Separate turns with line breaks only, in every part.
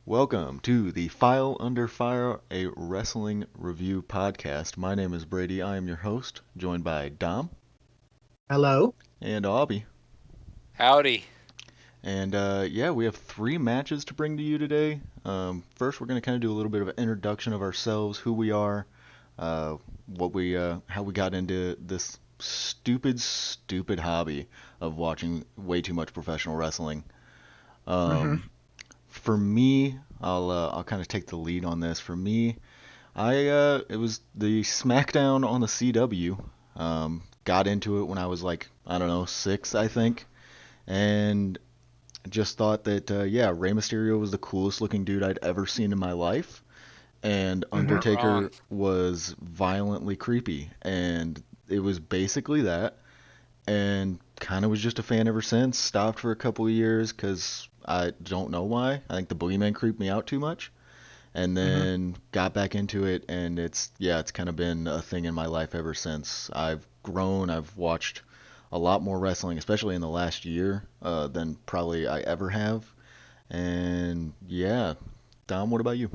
Welcome to the File Under Fire, a wrestling review podcast. My name is Brady. I am your host, joined by Dom
Hello.
and Aubie.
Howdy.
And yeah, we have three matches to bring to you today. First, we're going to kind of do a little bit of an introduction of ourselves, who we are, uh, how we got into this stupid hobby of watching way too much professional wrestling.
hmm
Um, for me, I'll kind of take the lead on this. For me, it was the SmackDown on the CW. Got into it when I was like, I don't know, 6, I think, and just thought that yeah, Rey Mysterio was the coolest looking dude I'd ever seen in my life, and
hmm
Not wrong.
Undertaker was violently creepy, and it was basically that, and kind of was just a fan ever since. Stopped for a couple of years because I don't know why. I think the Boogeyman creeped me out too much, and
hmm
then got back into it, and it's kind of been a thing in my life ever since. I've grown. I've watched a lot more wrestling, especially in the last year, than probably I ever have. And yeah, Dom, what about you?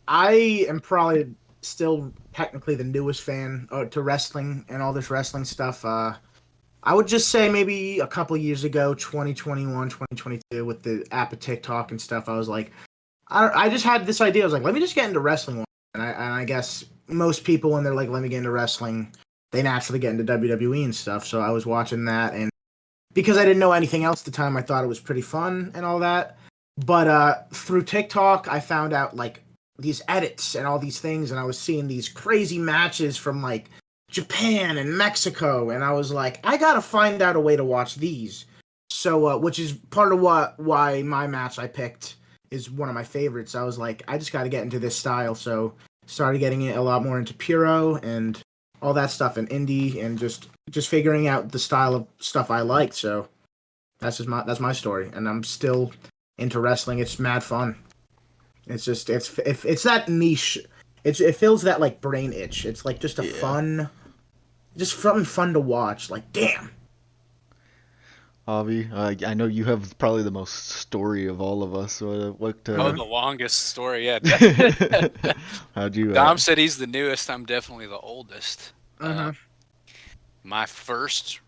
I am probably still technically the newest fan to wrestling and all this wrestling stuff. I would just say maybe a couple years ago, 2021, 2022, with the app of TikTok and stuff, I was like, I just had this idea. I was like, let me just get into wrestling. And I guess most people, when they're like, let me get into wrestling, they naturally get into WWE and stuff. So I was watching that, and because I didn't know anything else at the time, I thought it was pretty fun and all that. But through TikTok, I found out like these edits and all these things, and I was seeing these crazy matches from like Japan and Mexico, and I was like, I gotta find out a way to watch these. Which is part of why my match I picked is one of my favorites. I was like, I just got to get into this style, so started getting it a lot more into Puro and all that stuff and indie and just figuring out the style of stuff I liked. So that's my story, and I'm still into wrestling. It's mad fun. It's just it's that niche. It fills that like brain itch. It's like just a
Yeah,
fun, just fun to watch. Like damn.
Avi, I know you have probably the most story of all of us.
Oh,
hmm
the longest story. Yeah.
how'd you
Dom said he's the newest. I'm definitely the oldest.
hmm
My first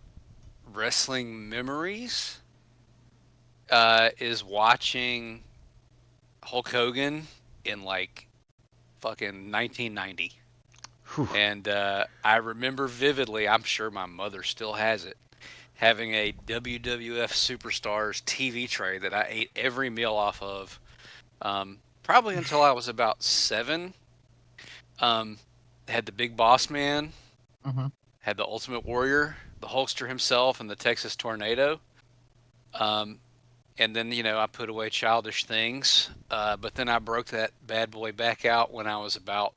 wrestling memories is watching Hulk Hogan in like fucking 1990.
whew,
And I remember vividly, I'm sure my mother still has it, having a WWF Superstars TV tray that I ate every meal off of, probably until I was about 7. Um, had the Big Boss Man,
hmm
had the Ultimate Warrior, the Hulkster himself, and the Texas Tornado. Um, and then I put away childish things, but then I broke that bad boy back out when I was about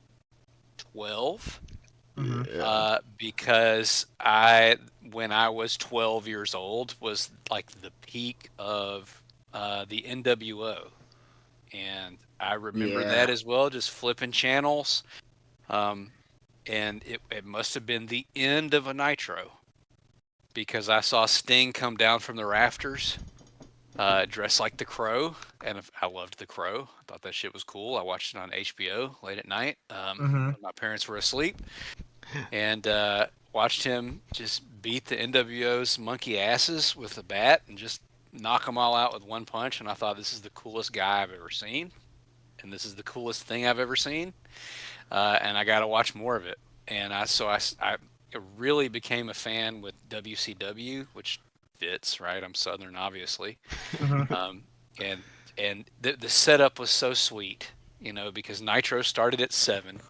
12.
hmm
yeah,
Because when I was 12 years old, was like the peak of the NWO, and I remember
Yeah.
that as well, just flipping channels. Um, and it must have been the end of a Nitro because I saw Sting come down from the rafters, dressed like the Crow, and I loved the Crow. I thought that shit was cool. I watched it on HBO late at night
hmm
when my parents were asleep, and watched him just beat the NWO's monkey asses with a bat and just knock them all out with one punch. And I thought this is the coolest guy I've ever seen, and this is the coolest thing I've ever seen. And I got to watch more of it. And I really became a fan with WCW, which fits, right? I'm Southern, obviously.
hmm
Um, and the setup was so sweet, because Nitro started at 7.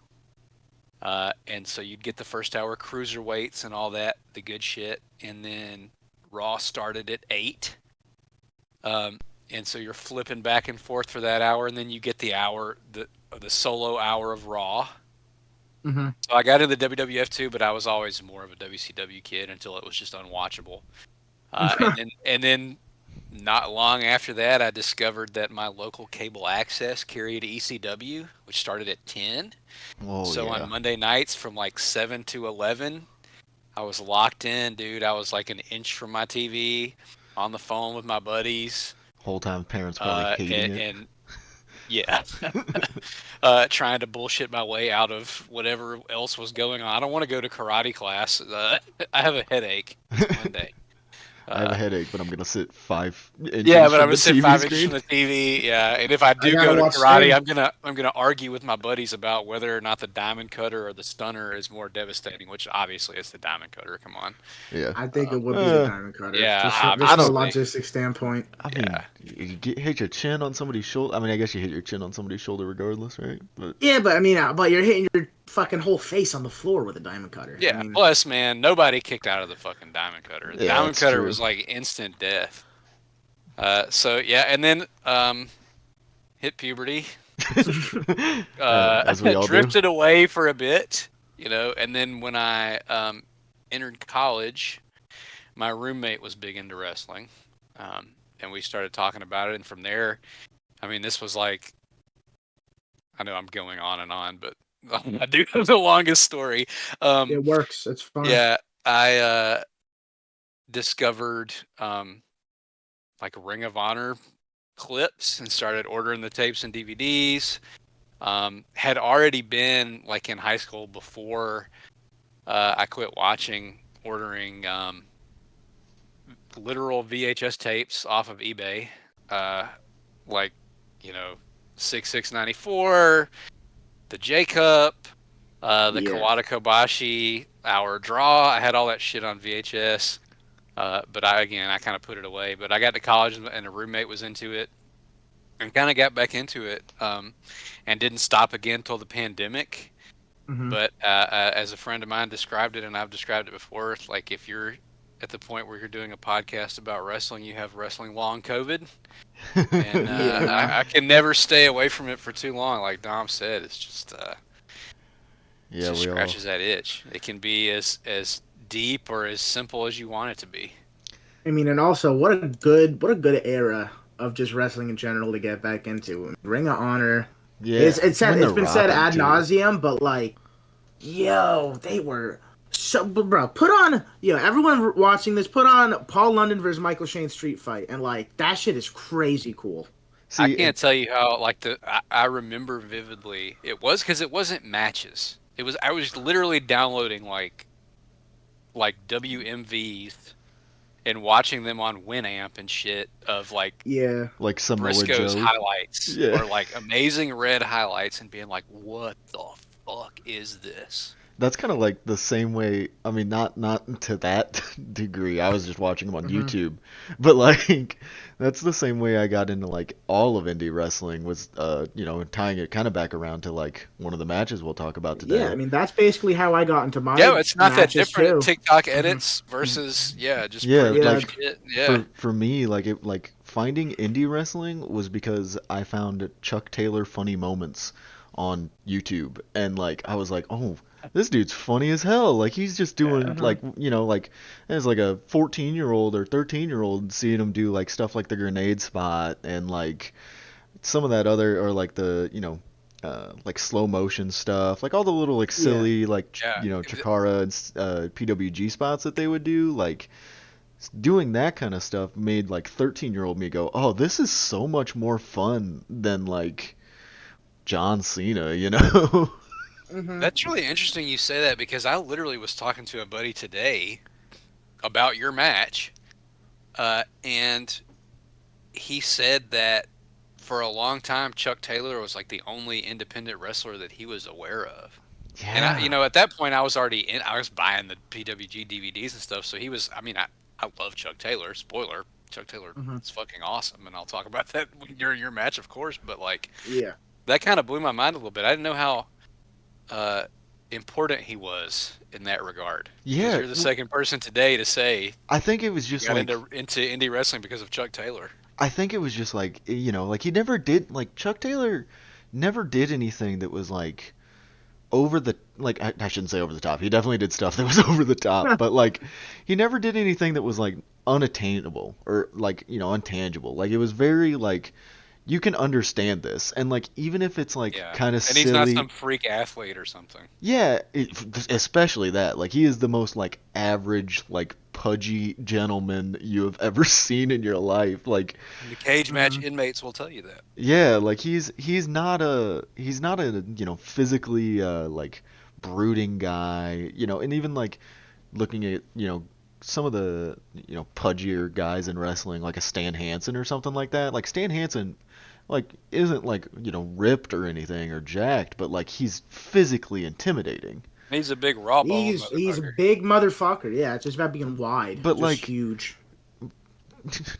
And so you'd get the first hour cruiserweights and all that, the good shit. And then Raw started at 8. Um, and so you're flipping back and forth for that hour. And then you get the solo hour of Raw.
hmm
So I got into the WWF too, but I was always more of a WCW kid until it was just unwatchable. And then not long after that, I discovered that my local cable access carried ECW, which started at 10.
oh
So on
yeah,
Monday nights from like 7 to 11, I was locked in, dude. I was like an inch from my TV, on the phone with my buddies,
Whole time parents probably hating it.
and yeah, trying to bullshit my way out of whatever else was going on. I don't want to go to karate class. I have a headache. It's Monday.
I have a
Uh,
headache, but I'm gonna sit 5 inches
yeah, but I'm
from
gonna
the
sit
TV
5 inches
screen.
from the TV. Yeah, and if I
I
do
gotta
go to
watch
karate,
Sting.
I'm gonna argue with my buddies about whether or not the diamond cutter or the stunner is more devastating. Which obviously it's the diamond cutter. Come on.
Yeah.
I think it would be the
Uh,
diamond cutter,
Yeah,
just
I
from a
don't.
obviously.
logistic standpoint.
I mean,
Yeah.
hit your chin on somebody's shoulder. I mean, I guess you hit your chin on somebody's shoulder regardless, right? But
Yeah, but I mean, but you're hitting your fucking whole face on the floor with a diamond cutter. I
Yeah.
mean,
Plus, man, nobody kicked out of the fucking diamond cutter. The
yeah,
diamond
that's
cutter
true.
was like instant death. So yeah, and then hit puberty.
As we all do.
Drifted away for a bit, and then when I entered college, my roommate was big into wrestling, and we started talking about it. And from there, I mean, this was like, I know I'm going on, but I do have the longest story.
it works. It's fun.
Yeah, I discovered like Ring of Honor clips and started ordering the tapes and DVDs. Had already been like in high school before I quit watching, ordering literal VHS tapes off of eBay, like 6694, the J Cup, the
Yeah.
Kawada Kobashi Hour Draw. I had all that shit on VHS. But I kind of put it away. But I got to college and a roommate was into it, and kind of got back into it, and didn't stop again till the pandemic.
Mhm.
But as a friend of mine described it, and I've described it before, it's like if you're at the point where you're doing a podcast about wrestling, you have wrestling long COVID, and
Yeah.
I can never stay away from it for too long. Like Dom said, it's just
Yeah, we all.
scratches that itch. It can be as deep or as simple as you want it to be.
I mean, and also, what a good era of just wrestling in general to get back into. Ring of Honor.
Yeah,
It's
when they're
been said
rocking,
ad
too.
nauseum, but like, yo, they were so. Bro, put on, everyone watching this, put on Paul London versus Michael Shane street fight, and like that shit is crazy cool.
I
See,
can't tell you how I remember vividly. It was because it wasn't matches. I was literally downloading like WMVs and watching them on Winamp and shit of like
Yeah.
like Samoa
Briscoe's
Joe.
highlights
Yeah.
or like Amazing Red highlights and being like, what the fuck is this?
That's kind of like the same way. I mean, not to that degree. I was just watching them on
Mhm.
YouTube, but like that's the same way I got into like all of indie wrestling was, tying it kind of back around to like one of the matches we'll talk about today.
Yeah, I mean that's basically how I got into my
Yeah, it's not that
matches
different.
too.
TikTok edits versus just
Yeah,
pretty
like,
shit. Yeah.
for me, like finding indie wrestling was because I found Chuck Taylor funny moments on YouTube, and like I was like, oh, this dude's funny as hell. Like he's just doing
Uh-huh.
like as like a 14-year-old or 13-year-old seeing him do like stuff like the grenade spot and like some of that other or like the like slow motion stuff, like all the little like silly like
Yeah.
Chikara and PWG spots that they would do, like doing that kind of stuff made like 13-year-old me go, oh, this is so much more fun than like John Cena, you know?
Mhm.
That's really interesting you say that because I literally was talking to a buddy today about your match, and he said that for a long time Chuck Taylor was like the only independent wrestler that he was aware of. And
Yeah.
at that point I was already in. I was buying the PWG DVDs and stuff. So he was. I mean, I love Chuck Taylor. Spoiler: Chuck Taylor
Mhm.
is fucking awesome, and I'll talk about that during your match, of course. But like
Yeah.
that kind of blew my mind a little bit. I didn't know how important he was in that regard. Because
Yeah.
you're the second person today to say
I think it was
you
just
got
like
into indie wrestling because of Chuck Taylor.
I think it was just like like he never did like Chuck Taylor never did anything that was like over the like I shouldn't say over the top. He definitely did stuff that was over the top, but like he never did anything that was like unattainable or like, untangible. Like it was very like you can understand this, and like even if it's like
Yeah,
kind of
and he's not
silly.
some freak athlete or something.
Yeah, especially that. Like he is the most like average like pudgy gentleman you have ever seen in your life. Like,
The cage match
Mhm.
inmates will tell you that.
yeah, like he's not a physically like brooding guy, and even like looking at some of the pudgier guys in wrestling, like a Stan Hansen or something like that. Like Stan Hansen, like isn't like ripped or anything or jacked, but like he's physically intimidating.
He's a big raw boned
He's a
motherfucker.
big motherfucker. Yeah, it's just about being wide,
But
just
like
huge.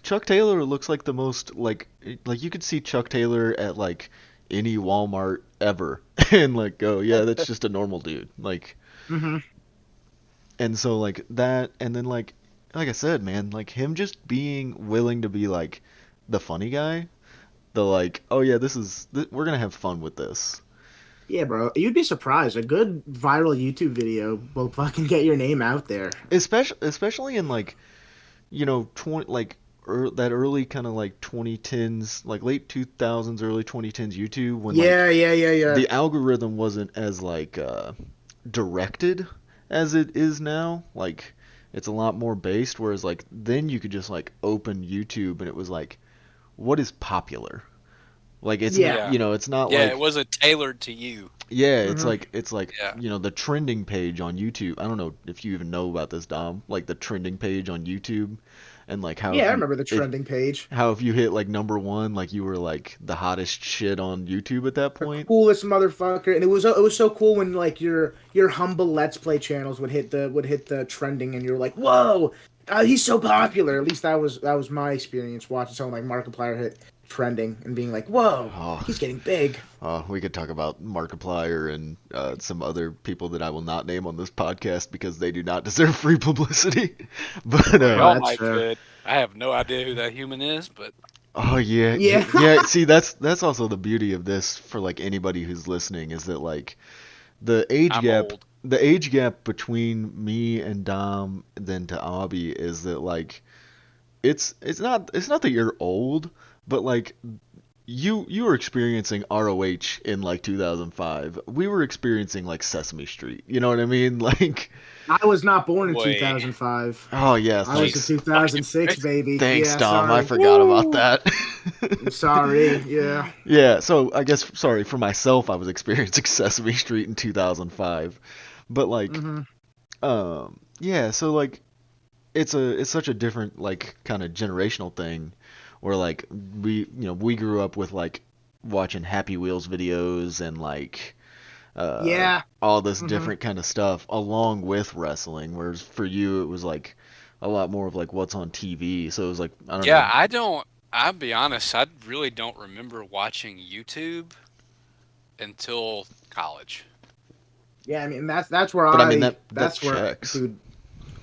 Chuck Taylor looks like the most like you could see Chuck Taylor at like any Walmart ever and like go, yeah, that's just a normal dude. Like,
Hmm.
and so like that, and then like I said, man, like him just being willing to be like the funny guy, the like, oh yeah, we're gonna have fun with this.
Yeah, bro. You'd be surprised. A good viral YouTube video will fucking get your name out there.
Especially in like 20 like that early kind of like 2010s, like late 2000s, early 2010s YouTube when like
Yeah, yeah, yeah, yeah.
the algorithm wasn't as like directed as it is now. Like it's a lot more based, whereas like then you could just like open YouTube and it was like, what is popular? Like it's
Yeah.
Yeah.
it's not
Yeah, it
like,
wasn't tailored to you.
yeah,
Hmm.
it's like
Yeah.
the trending page on YouTube. I don't know if you even know about this, Dom. Like the trending page on YouTube, and like how
Yeah, I remember the trending page.
if you hit like number one, like you were like the hottest shit on YouTube at that
The
point.
coolest motherfucker, and it was so cool when like your humble Let's Play channels would hit the trending, and you're like, whoa, he's so popular. At least that was my experience watching someone like Markiplier hit trending and being like, whoa,
Oh,
he's getting big.
we could talk about Markiplier and some other people that I will not name on this podcast because they do not deserve free publicity. But
Well,
Oh,
y'all
that's
might
fair.
could. I have no idea who that human is, but
oh yeah,
Yeah.
yeah. See, that's also the beauty of this for like anybody who's listening is that like the age
I'm
gap,
old.
the age gap between me and Dom then to Abby is that like it's not that you're old, but like you were experiencing ROH in like 2005. We were experiencing like Sesame Street. You know what I mean? Like,
I was not born in
Wait,
2005.
oh yeah,
I was a
Jesus
thanks,
fucking
2006
Christ.
baby.
thanks,
Yeah,
Dom. I
sorry.
forgot about
Woo!
that.
I'm sorry. Yeah.
Yeah, so I guess sorry for myself. I was experiencing Sesame Street in 2005, but like,
Hmm.
yeah. So like, it's such a different like kind of generational thing, where like we grew up with like watching Happy Wheels videos and like
Yeah.
all this
Hmm.
different kind of stuff along with wrestling. Whereas for you, it was like a lot more of like what's on TV. So it was like I don't know.
Yeah, I don't. I'll be honest. I really don't remember watching YouTube until college.
Yeah. I mean, that's where
But I mean
I.
that
That's where,
checks.
dude.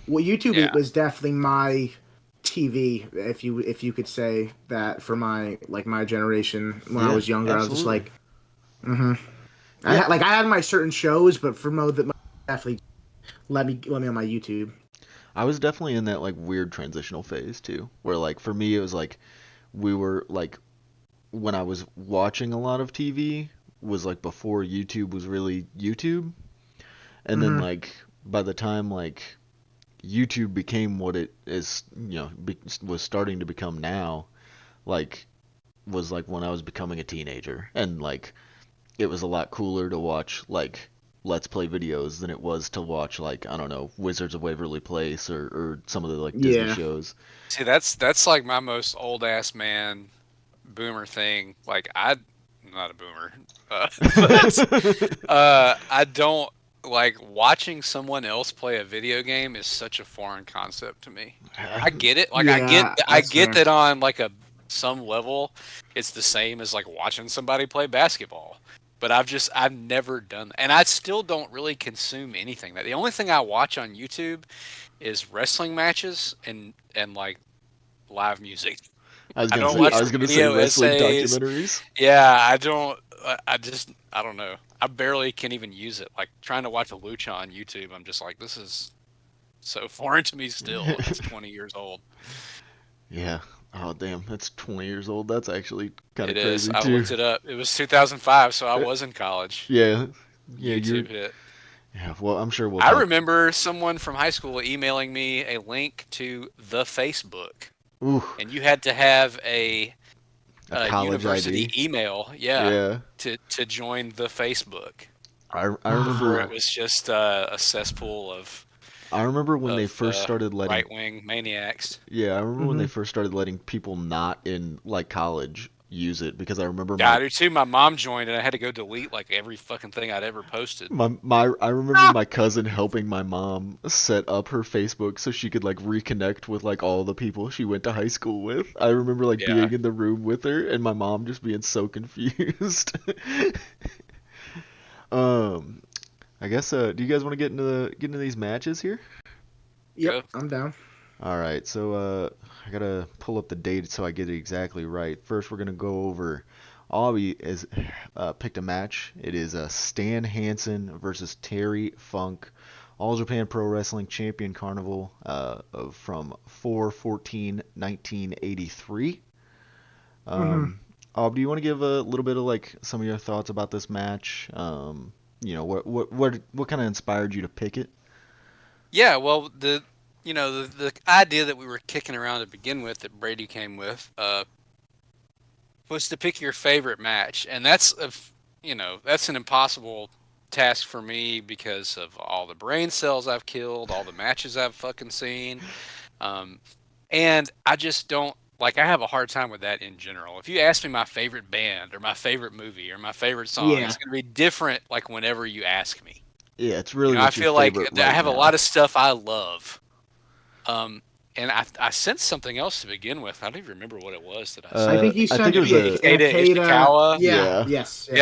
Well, YouTube
Yeah.
was definitely my TV, if you could say that for my generation when I
Yeah,
was younger. I was just
absolutely.
like, hmm.
Yeah,
I had my certain shows, but for Mo that definitely let me on my YouTube.
I was definitely in that like weird transitional phase too, where like for me it was like we were like when I was watching a lot of TV was like before YouTube was really YouTube, and then
Hmm.
like by the time like YouTube became what it is, was starting to become now, like was like when I was becoming a teenager, and like it was a lot cooler to watch like Let's Play videos than it was to watch like I don't know Wizards of Waverly Place or some of the like Disney
Yeah.
shows.
See, that's like my most old ass man boomer thing. Like I'm not a boomer, but I don't like watching someone else play a video game is such a foreign concept to me. I get it. Like
Yeah,
I
that's
get
fair.
that on like a some level, it's the same as like watching somebody play basketball. But I've never done that. And I still don't really consume anything. That the only thing I watch on YouTube is wrestling matches and like live music. I don't
I
watch
was
the
gonna say
video
wrestling
essays.
documentaries.
Yeah, I don't. I just I don't know. I barely can even use it. Like trying to watch a lucha on YouTube, I'm just like, this is so foreign to me still, and it's 20 years old.
Yeah. Oh damn, that's 20 years old. That's actually kind
It
of
is.
crazy
I
too.
looked it up. It was 2005, so I
Uh,
was in college
Yeah.
when
Yeah, you're
YouTube hit.
Yeah, well, I'm sure we'll
I
talk.
remember someone from high school emailing me a link to the Facebook,
Ooh,
and you had to have
a
a
college
university
ID.
email, yeah,
Yeah,
to join the Facebook.
I
Before
remember
it was just a cesspool
I remember when they
of
first started letting.
right wing maniacs.
Yeah, I remember when they
Hmm.
first started letting people not in like college use it because I remember
Yeah, I do too. My mom joined, and I had to go delete like every fucking thing I'd ever posted.
my I remember
Ah,
my cousin helping my mom set up her Facebook so she could like reconnect with like all the people she went to high school with. I remember like
Yeah,
being in the room with her and my mom just being so confused. um, I guess do you guys want to get into these matches here?
yep,
go.
I'm down.
All right, so I gotta pull up the date so I get it exactly right. First, we're gonna go over. Aubie has picked a match. It is Stan Hansen versus Terry Funk, All Japan Pro Wrestling Champion Carnival from 4/14/1983.
Hmm.
Um, Aub, do you want to give a little bit of like some of your thoughts about this match? What kind of inspired you to pick it?
Yeah, well, the idea that we were kicking around to begin with, that Brady came with, was to pick your favorite match, and that's an impossible task for me because of all the brain cells I've killed, all the matches I've fucking seen, um, and I just don't like. I have a hard time with that in general. If you ask me my favorite band or my favorite movie or my favorite song,
Yeah.
it's gonna be different. Like whenever you ask me,
Yeah, it's really
I
what's your
feel like
favorite
I
right
have a lot
now.
of stuff I love. Um, and I sensed something else to begin with. I don't even remember what it was that I
I
said. I
think you
think
I think
sent
it was
me
a
Ikeda
Ikeda.
Ishikawa.
Yeah.
yeah.
Yes. Yes.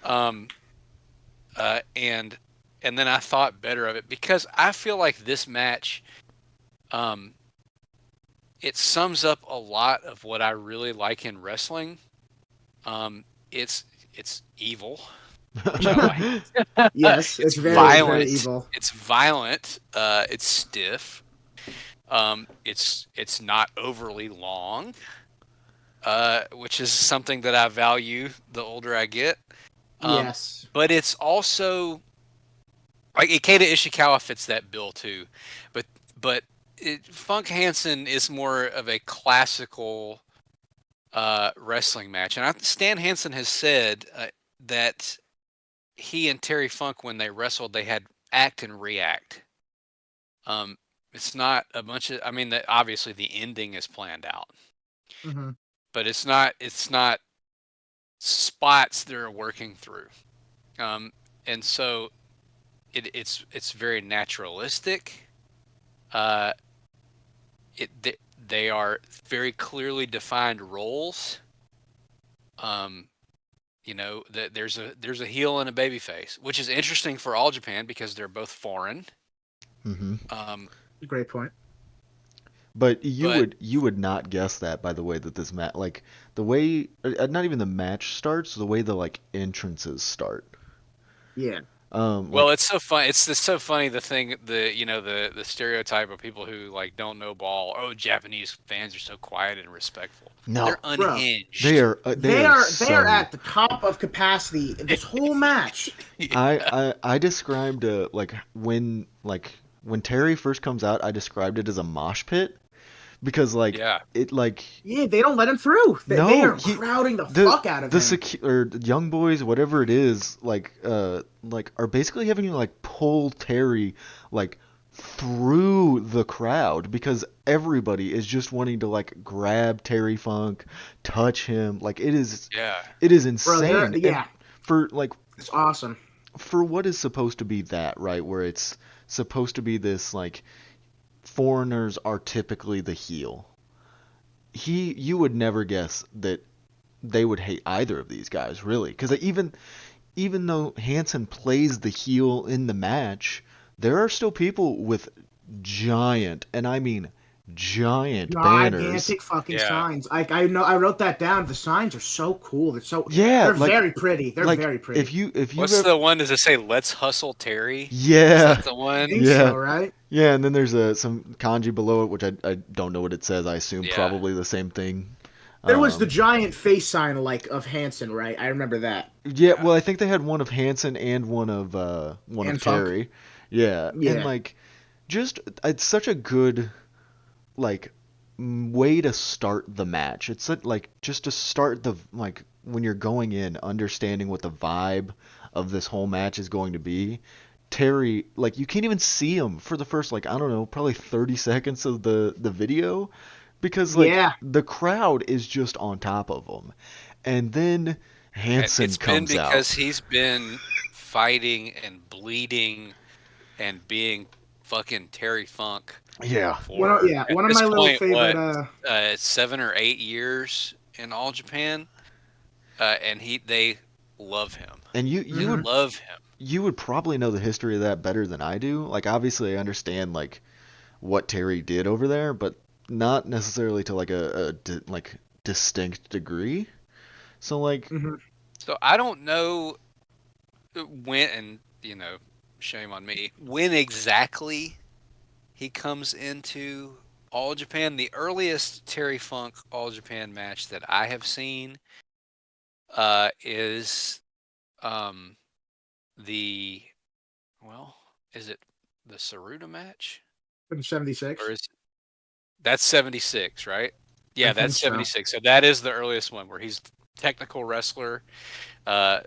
Yeah. Um, uh, and and then I thought better of it because I feel like this match, um, it sums up a lot of what I really like in wrestling. Um, it's it's evil, which I like.
Yes.
It's
It's very
violent.
evil.
It's violent. It's stiff. It's not overly long, which is something that I value the older I get. Um,
Yes.
but it's also like Ikeda Ishikawa fits that bill too, but Funk Hansen is more of a classical wrestling match, and Stan Hansen has said that he and Terry Funk, when they wrestled, they had act and react. Um, it's not a bunch of. I mean, obviously the ending is planned out,
Hmm.
but it's not spots they're working through. Um, and so it's very naturalistic. Uh, they are very clearly defined roles. Um, there's a heel and a baby face, which is interesting for All Japan because they're both foreign.
hmm
Um,
Great point.
But
but
you would not guess that by the way that this match like the way not even the match starts, the way the like entrances start.
Yeah.
well,
Like
it's so fun. It's so funny the stereotype of people who like don't know ball. Oh, Japanese fans are so quiet and respectful. They're
no,
Bro.
unhinged.
they
They
are
are
so
at the top of capacity this whole match.
I described when Terry first comes out, I described it as a mosh pit because like
Yeah.
it like
Yeah, they don't let him through. They
no
are
he
crowding the
the
fuck out of
the
him.
or the young boys whatever it is like are basically having to like pull Terry like through the crowd because everybody is just wanting to like grab Terry Funk, touch him like
Yeah.
it is
Bro,
insane and for like
it's awesome.
for what is supposed to be that, right? Where it's supposed to be this like foreigners are typically the heel. You would never guess that they would hate either of these guys, really, because even though Hansen plays the heel in the match, there are still people with giant, and I mean giant banners.
Gigantic fucking
Yeah.
signs. I know I wrote that down. The signs are so cool.
Yeah.
Yeah,
They're very pretty. They're very pretty.
if you've
What's
ever
the one? Does it say "Let's hustle, Terry"? Is
yeah
that the
I
one?
think
yeah
so, right?
yeah, and then there's some kanji below it, which I don't know what it says. I assume
Yeah.
probably the same thing.
There was the
Um,
giant face sign like of Hansen, right? I remember that.
yeah,
Yeah.
well, I think they had one of Hansen and one of
And Funk.
Terry. Yeah, and
Yeah.
like just it's such a good like way to start the match. It's like just to start the like when you're going in, understanding what the vibe of this whole match is going to be. Terry, like you can't even see him for the first like I don't know, probably 30 seconds of the video because like
Yeah.
the crowd is just on top of him. And then Hansen
It's been
comes out.
because he's been fighting and bleeding and being fucking Terry Funk
Yeah.
for at
One of
this
my little
point,
favorite
what, 7 or 8 years in All Japan, and they love him,
And you would
mhm.
love him.
you would probably know the history of that better than I do. Like obviously I understand like what Terry did over there, but not necessarily to like like distinct degree. So like
Mhm.
So I don't know when, and shame on me, when exactly he comes into All Japan. The earliest Terry Funk All Japan match that I have seen is um, the well, is it the Saruta match
In
or
76.
is that's 76, right?
I
Yeah, that's
think so.
76. So that is the earliest one where he's technical wrestler. Uh,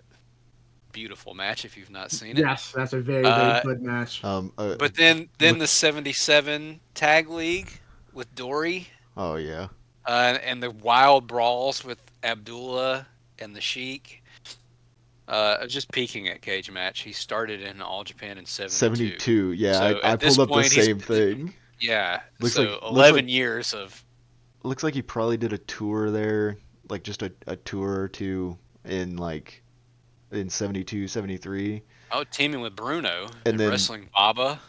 Beautiful match if you've not seen it.
Yes, that's a very, very
Uh,
good match.
um uh,
but then
look
the 77 tag league with Dory,
oh yeah.
and the wild brawls with Abdullah and the Sheik. Just peeking at Cage Match, he started in All Japan in '72.
72. Yeah,
So
I
at this
pulled up the
point,
same thing.
yeah.
Looks
So
like looks like
11 years of
looks like he probably did a tour there, like just a tour or two in like in 72, 73.
teaming with Bruno
And
and
then
wrestling Baba.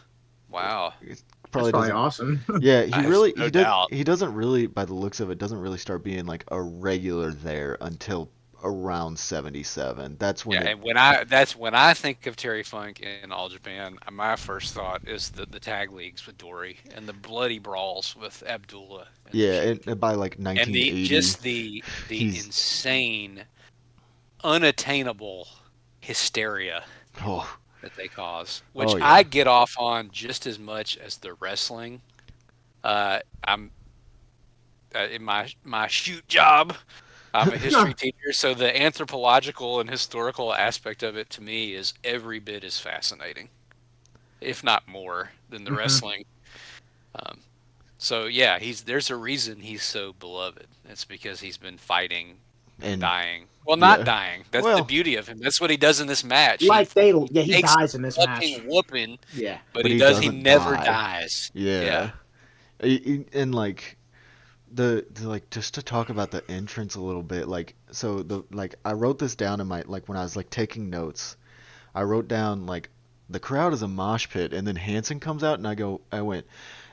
Wow,
it
That's
probably
probably
doesn't.
awesome.
Yeah,
I have no doubt.
he doesn't really by the looks of it doesn't really start being like a regular there until around 77. That's when
Yeah,
it
and when I think of Terry Funk in All Japan, my first thought is the tag leagues with Dory and the bloody brawls with Abdullah and the
yeah,
Sheik,
and by like
and the
1980
just the
he's
insane, unattainable hysteria
oh,
that they cause, which
oh
I
yeah.
get off on just as much as the wrestling. I'm in my shoot job. I'm a history teacher, so the anthropological and historical aspect of it to me is every bit as fascinating, if not more, than the
Mhm.
wrestling. Um, so yeah, there's a reason he's so beloved. It's because he's been fighting and
And
dying. Well, not
yeah.
dying. That's the
Well,
beauty of him. That's what he does in this match. He
Like yeah, he
takes
dies in this
a
match.
fucking whooping,
Yeah.
but
but
he
he
does. He
doesn't
never
die.
dies. Yeah.
Yeah. And like like just to talk about the entrance a little bit like so the like I wrote this down in my like when I was like taking notes. I wrote down like the crowd is a mosh pit and then Hansen comes out and I went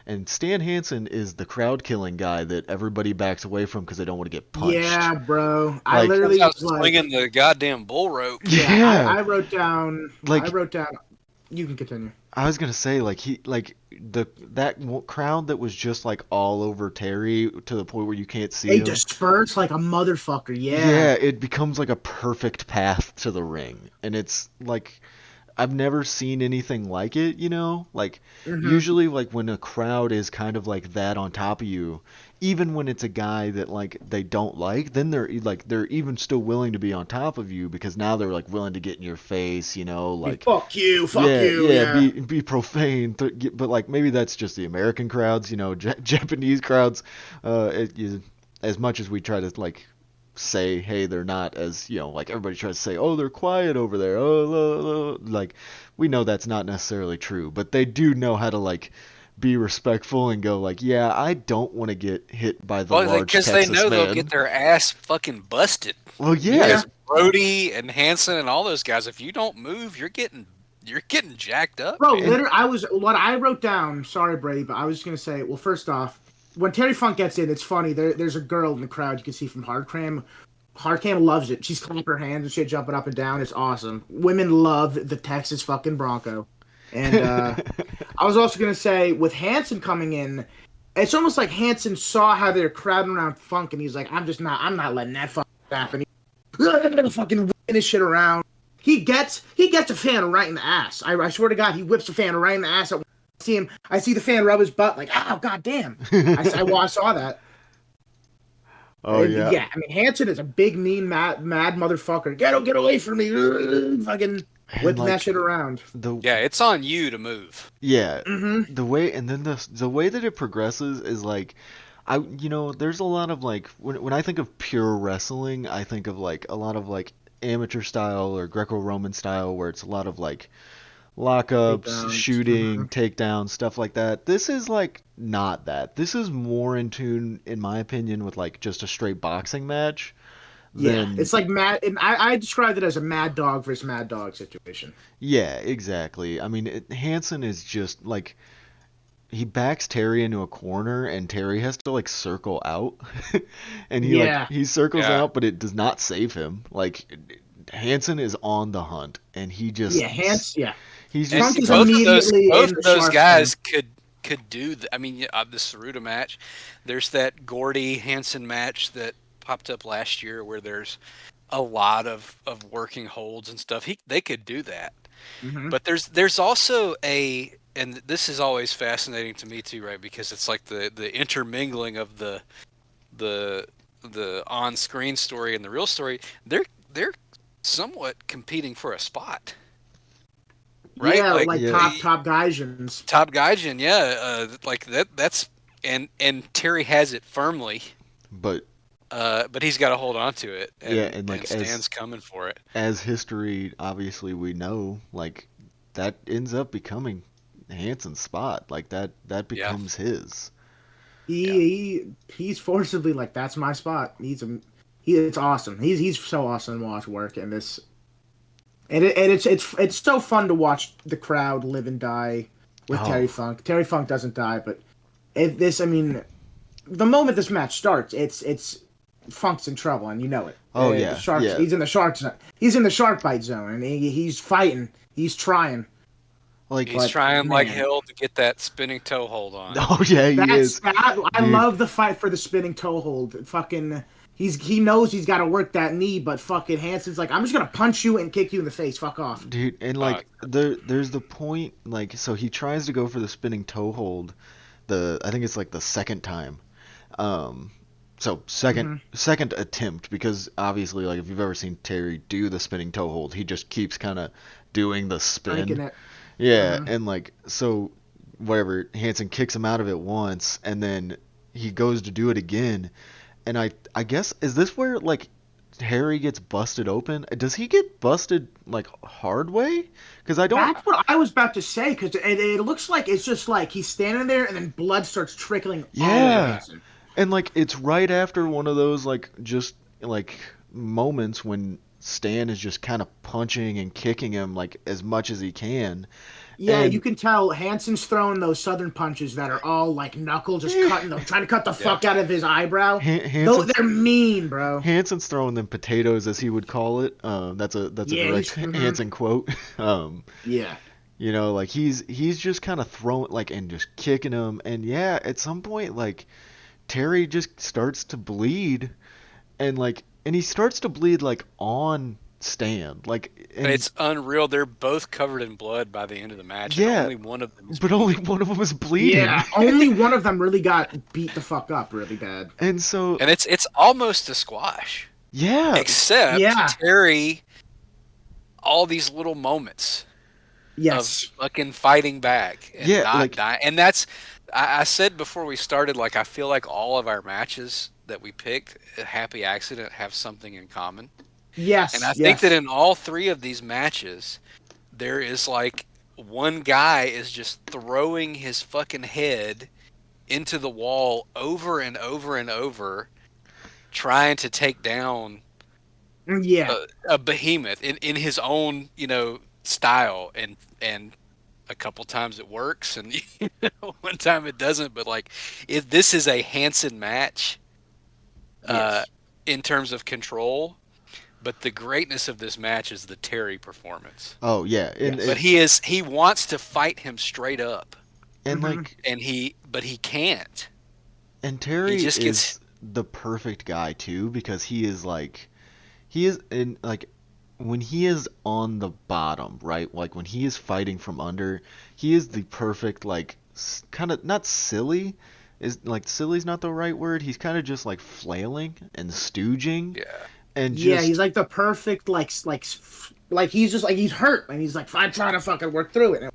and Stan Hansen is the crowd killing guy that everybody backs away from because they don't want to get punched.
Yeah, bro. I
Like
Comes
literally
out
was like,
swinging the goddamn bull rope.
yeah,
yeah,
I wrote down. I
like
wrote down. You can continue.
I was gonna say like he like that crowd that was just like all over Terry to the point where you can't see
They
him.
disperse like a motherfucker. Yeah.
Yeah, it becomes like a perfect path to the ring, and it's like I've never seen anything like it, you know? Like
Hmm.
usually like when a crowd is kind of like that on top of you, even when it's a guy that like they don't like, then they're even still willing to be on top of you because now they're like willing to get in your face, you know, like
Fuck you. Fuck
yeah,
you.
yeah,
Yeah.
be profane, but like maybe that's just the American crowds, you know, Japanese crowds as much as we try to like say, hey, they're not as, you know, like everybody tries to say, oh, they're quiet over there. Oh, like we know that's not necessarily true, but they do know how to like be respectful and go like, yeah, I don't want to get hit by the
Well,
large
because they
Texas
know they'll get
man.
their ass fucking busted.
Well, yeah,
Yeah.
Because Brody and Hanson and all those guys, if you don't move, you're getting jacked up,
Bro,
man.
and
literally, what I wrote down. Sorry, Brady, but I was just gonna say. Well, first off, when Terry Funk gets in, it's funny. There's a girl in the crowd you can see from Hardcam. Hardcam loves it. She's clapping her hands and shit, jumping up and down. It's awesome. Women love the Texas fucking Bronco. And I was also gonna say with Hanson coming in, it's almost like Hansen saw how they're crowding around Funk, and he's like, I'm not letting that fucking happen. He's fucking whipping his shit around. He gets a fan right in the ass. I swear to God, he whips a fan right in the ass. I see the fan rub his butt, like, oh, goddamn. I saw that.
Oh yeah.
Yeah, I mean, Hansen is a big, mean, mad motherfucker. Get away from me. Fucking
And
whipping that
like
shit around.
Yeah, it's on you to move.
yeah,
Mm-hmm.
the way and then the way that it progresses is like there's a lot of like when I think of pure wrestling, I think of like a lot of like amateur style or Greco-Roman style where it's a lot of like lockups,
Takedowns. Mm-hmm.
shooting, takedowns, stuff like that. This is like not that. This is more in tune, in my opinion, with like just a straight boxing match
Yeah,
than
it's like mad. And I described it as a mad dog versus mad dog situation.
yeah, exactly. I mean, Hansen is just like he backs Terry into a corner and Terry has to like circle out and
Yeah,
he circles
Yeah.
out but it does not save him. Like Hansen is on the hunt and
yeah, Hans. Yeah,
he's
And
Funk
just
is
like
immediately
both
in
of
the
those
shark fin.
guys could do. I mean, the Saruta match. There's that Gordy Hansen match that popped up last year where there's a lot of working holds and stuff. They could do that.
Mm-hmm.
But there's also and this is always fascinating to me too, right? Because it's like the intermingling of the the on-screen story and the real story. They're somewhat competing for a spot, right?
Yeah,
Like
like
yeah,
top Gaijins.
top Gaijin, yeah, like that's and Terry has it firmly,
but
but he's got to hold on to it,
yeah, and like
and Stan's coming for it.
as history obviously we know, like that ends up becoming Hansen's spot. Like that
Yeah,
becomes his.
yeah,
He's forcibly like, that's my spot. It's awesome. He's so awesome to watch work, and it's so fun to watch the crowd live and die with Terry
Oh,
Funk. Terry Funk doesn't die, but I mean, the moment this match starts, it's Funk's in trouble, and you know it.
oh
The
yeah,
sharks.
yeah.
He's in the shark zone. He's in the shark bite zone, and he's fighting. He's trying,
Like
he's
but
trying like
man,
hell to get that spinning toe hold on.
oh yeah, he is.
I
Dude,
love the fight for the spinning toe hold. Fucking, he knows he's got to work that knee, but fucking Hansen's like, I'm just gonna punch you and kick you in the face. Fuck off.
dude, and
Uh,
like there's the point like so he tries to go for the spinning toe hold I think it's like the second time. Um so second
Hmm.
second attempt because obviously like if you've ever seen Terry do the spinning toe hold, he just keeps kind of doing the
Breaking
spin.
it.
Yeah,
Hmm.
and like so whatever, Hansen kicks him out of it once and then he goes to do it again and I guess is this where like Harry gets busted open? Does he get busted like hard way? Because I don't.
That's what I was about to say, because it looks like it's just like he's standing there and then blood starts trickling all over
Yeah,
Hansen.
and like it's right after one of those like just like moments when Stan is just kind of punching and kicking him like as much as he can,
Yeah, you
and
can tell Hansen's throwing those southern punches that are all like knuckle, just trying to cut the
yeah,
fuck out of his eyebrow. Though
Hansen's
they're mean, bro.
Hansen's throwing them potatoes as he would call it. That's a
Yeah,
direct Hansen quote.
Yeah.
Like he's just kind of throwing like and just kicking him, and yeah, at some point like Terry just starts to bleed, and he starts to bleed like on stand, like and
it's unreal. They're both covered in blood by the end of the match, and
yeah,
only one of them is
but only
bleeding.
one of them is bleeding,
Yeah, only one of them really got beat the fuck up really bad.
and so
And it's almost a squash,
yeah,
except
Yeah.
Terry. All these little moments of
Yes.
fucking fighting back and
yeah,
not
like
dying. And that's, I said before we started, like, I feel like all of our matches that we picked, a happy accident, have something in common. And
Yes.
I think that
Yes.
in all three of these matches, there is like one guy is just throwing his fucking head into the wall over and over and over, trying to take down
Yeah.
a behemoth in his own, style, and a couple times it works and one time it doesn't, but like this is a Hansen match uh,
Yes.
in terms of control, but the greatness of this match is the Terry performance.
oh yeah, and
Yes.
But he wants to fight him straight up,
and
Hmm.
like
but he can't.
And
He
Terry
just gets
is the perfect guy too because he is in like when he is on the bottom, right? Like when he is fighting from under, he is the perfect like kind of not silly is like silly's not the right word. He's kind of just like flailing and stooging
yeah.
and
Yeah, he's
just
like the perfect like he's just like he's hurt and he's like I'm trying to fucking work through it.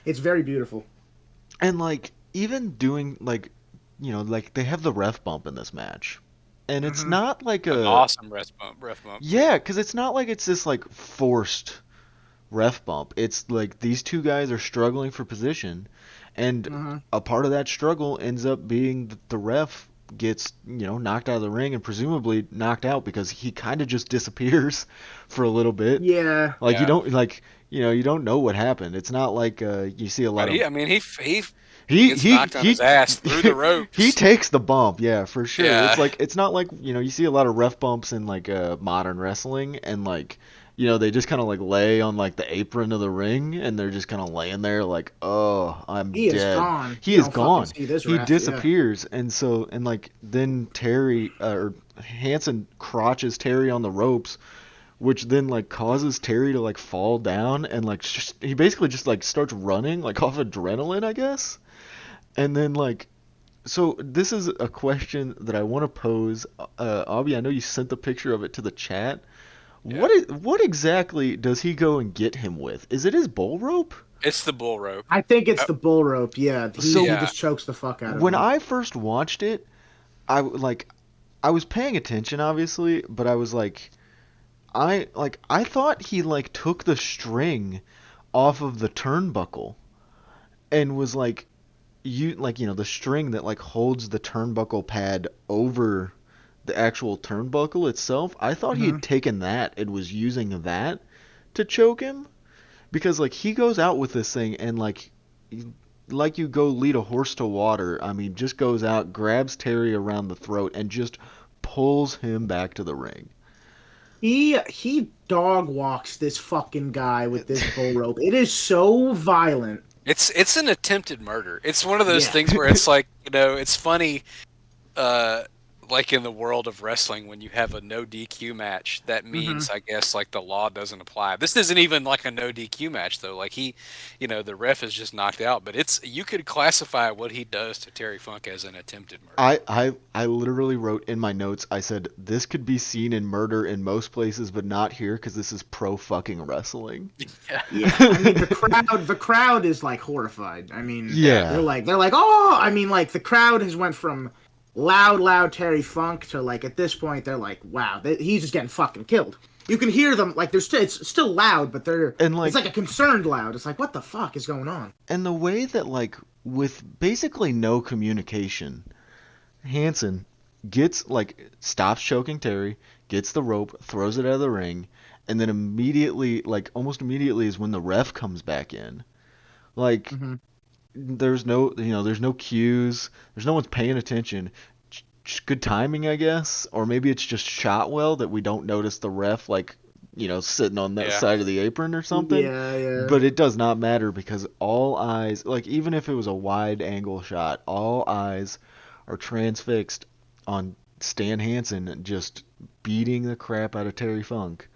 It's very beautiful.
and like even doing like like they have the ref bump in this match. And it's
Hmm.
not like
An
a
awesome ref bump too.
yeah, cuz it's not like it's this like forced ref bump. It's like these two guys are struggling for position, and
Hmm.
a part of that struggle ends up being that the ref gets, knocked out of the ring and presumably knocked out because he kind of just disappears for a little bit.
Yeah.
Like you
Yeah.
don't like, you don't know what happened. It's not like you see a lot
Right.
of
I mean, he
he
gets
he
knocked on his
he
ass through the
he
ropes.
takes the bump, yeah, for sure.
Yeah.
It's not like you see a lot of ref bumps in like modern wrestling, and like they just kind of like lay on like the apron of the ring, and they're just kind of laying there like, oh, I'm
He is
dead.
gone.
He
You
is
don't fucking
gone.
see this
He
ref. Yeah.
disappears, and like then Terry or Hansen crotches Terry on the ropes, which then like causes Terry to like fall down, and like he basically just like starts running like off adrenaline, I guess. And then like so this is a question that I want to pose. Abby, I know you sent the picture of it to the chat.
Yeah.
What exactly does he go and get him with? Is it his bull rope?
It's the bull rope.
I think it's
Uh,
the bull rope. Yeah, he
So
yeah.
just chokes the fuck out of
when
him.
I first watched it, I was paying attention obviously, but I was I thought he like took the string off of the turnbuckle and was like the string that like holds the turnbuckle pad over the actual turnbuckle itself. I thought he
Hmm.
had taken that and was using that to choke him because like he goes out with this thing and like you go lead a horse to water. I mean, just goes out, grabs Terry around the throat and just pulls him back to the ring.
He dog walks this fucking guy with this bull rope. It is so violent.
It's an attempted murder. It's one of those
Yeah.
things where it's like, it's funny uh like in the world of wrestling when you have a no DQ match, that
Hmm.
means I guess like the law doesn't apply. This isn't even like a no DQ match though. Like the ref is just knocked out, but it's you could classify what he does to Terry Funk as an attempted murder.
I literally wrote in my notes. I said this could be seen in murder in most places, but not here because this is pro fucking wrestling.
Yeah.
Yeah, I mean the crowd is like horrified. I mean,
Yeah.
they're like, oh, I mean, like the crowd has went from loud Terry Funk to like at this point they're like, wow, he's just getting fucking killed. You can hear them like it's still loud, but
and
it's like
like
a concerned loud. It's like, what the fuck is going on?
and the way that like with basically no communication, Hansen gets like stops choking Terry, gets the rope, throws it out of the ring, and then immediately like almost immediately is when the ref comes back in. Like
Hmm.
there's no cues, there's no one's paying attention. Good timing, I guess, or maybe it's just shot well that we don't notice the ref like sitting on that
Yeah.
side of the apron or something.
Yeah, yeah.
But it does not matter because all eyes, like even if it was a wide angle shot, all eyes are transfixed on Stan Hansen just beating the crap out of Terry Funk.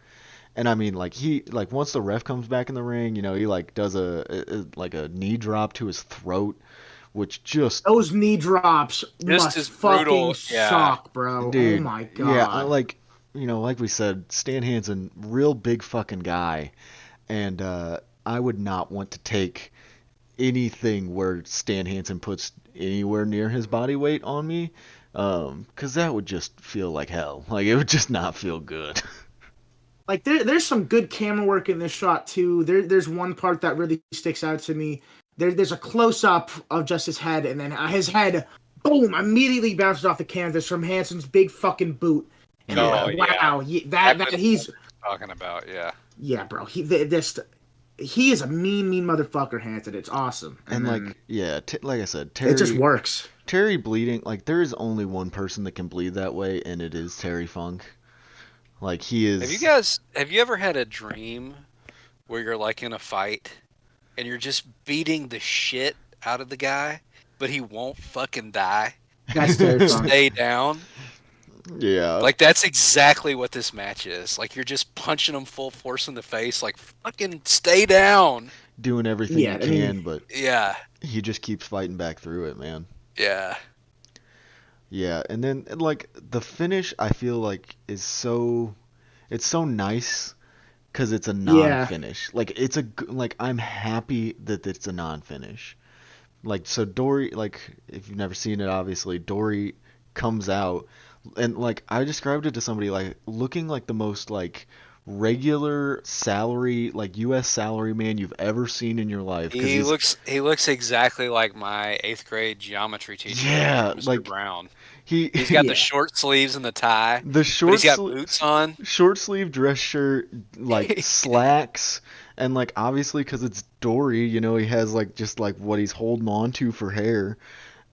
And I mean, like he like once the ref comes back in the ring, he like does like a knee drop to his throat, which just
Those knee drops
Just
must
as
fucking
brutal. Yeah.
suck, bro. Oh
dude,
my
yeah, I
god.
like like we said, Stan Hansen, real big fucking guy, and I would not want to take anything where Stan Hansen puts anywhere near his body weight on me, 'cause that would just feel like hell. Like it would just not feel good.
Like there's some good camera work in this shot too. There's one part that really sticks out to me. There's a close up of just his head, and then his head, boom, immediately bounces off the canvas from Hanson's big fucking boot. And I'm
Oh
like,
yeah.
wow, that
That was what
he's
I'm talking about. Yeah.
yeah, bro. He is a mean motherfucker, Hanson. It's awesome.
And
And then
yeah, like I said,
it just works.
Terry bleeding, like there is only one person that can bleed that way, and it is Terry Funk. Like he is.
Have you ever had a dream where you're like in a fight and you're just beating the shit out of the guy, but he won't fucking die?
That's terrifying.
Stay down.
Yeah.
Like, that's exactly what this match is. Like, you're just punching him full force in the face. Like, fucking stay down.
Doing everything
Yeah,
he
I mean,
can, but
Yeah.
he just keeps fighting back through it, man.
Yeah.
Yeah, and then like the finish, I feel like it's so nice because it's a
yeah,
non-finish. Like like I'm happy that it's a non-finish. Like so Dory, like if you've never seen it, obviously Dory comes out and like I described it to somebody like looking like the most like regular salary like U.S. salary man you've ever seen in your life because
He looks exactly like my 8th grade geometry teacher,
yeah,
Mr.
like
Brown.
he
He's got the
yeah.
short sleeves and the tie,
the
but he's got boots on.
short sleeve dress shirt, like slacks, and like obviously because it's Dory, you know, he has like just like what he's holding on to for hair,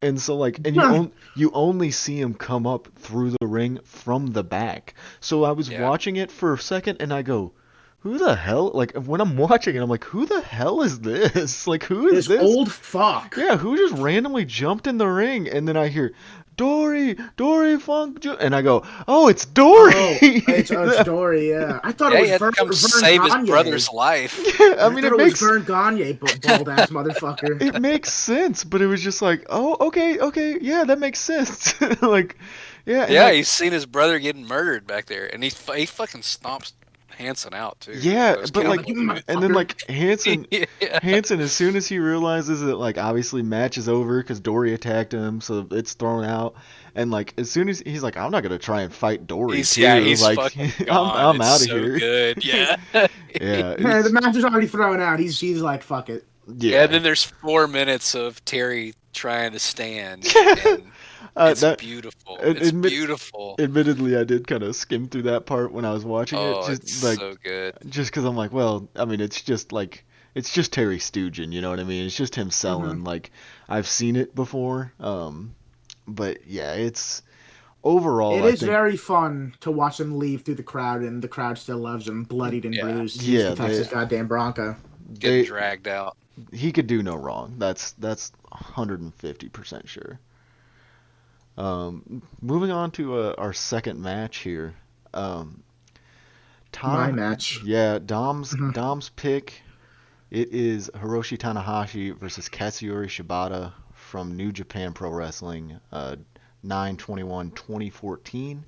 and so like and you only see him come up through the ring from the back. So I was
Yeah.
watching it for a second and I go, who the hell? Like when I'm watching it, I'm like, who the hell is this? Like who is
This
this?
old fuck.
Yeah, who just randomly jumped in the ring? And then I hear Dory Funk, and I go, oh, it's Dory.
Oh, it's Dory. Yeah, I thought it
Yeah, he
was
had to come
Vern
save his
Gagne.
brother's life.
Yeah, I
I
mean
thought it was Vern Gagne, bald ass motherfucker.
it makes sense, but it was just like, oh, okay, yeah, that makes sense. Like, yeah, and
Yeah,
like,
he's seen his brother getting murdered back there, and he fucking stomps Hansen out too.
yeah,
Those
but
Yeah,
like,
like you
and then
motherfucker.
like
yeah.
Hansen, as soon as he realizes that like obviously match is over because Dory attacked him, so it's thrown out, and like as soon as he's like, I'm not gonna try and fight Dory too,
He's
like
fucking
I'm
gone.
I'm
It's
out of
so
here.
good. Yeah.
Yeah,
Yeah, the
it's
match is already thrown out. He's like, fuck it.
Yeah, and
yeah.
then there's 4 minutes of Terry trying to stand, and it's
That
beautiful. It's
admit,
beautiful.
admittedly, I did kind of skim through that part when I was watching it,
Oh,
just
it's
like
so good.
just because I'm like, well, I mean, it's just Terry Stugin, you know what I mean? It's just him
Hmm.
selling. Like I've seen it before, but yeah, it's overall,
It
I
is
think,
very fun to watch him leave through the crowd, and the crowd still loves him, bloodied and
Yeah,
bruised. He's the
yeah,
Texas goddamn Bronco.
getting
they
dragged out.
he could do no wrong. That's 150% sure. Moving on to our second match here. Um,
My
Tana,
match.
yeah,
Mhm.
Dom's pick. It is Hiroshi Tanahashi versus Katsuyori Shibata from New Japan Pro Wrestling, 9/21/2014.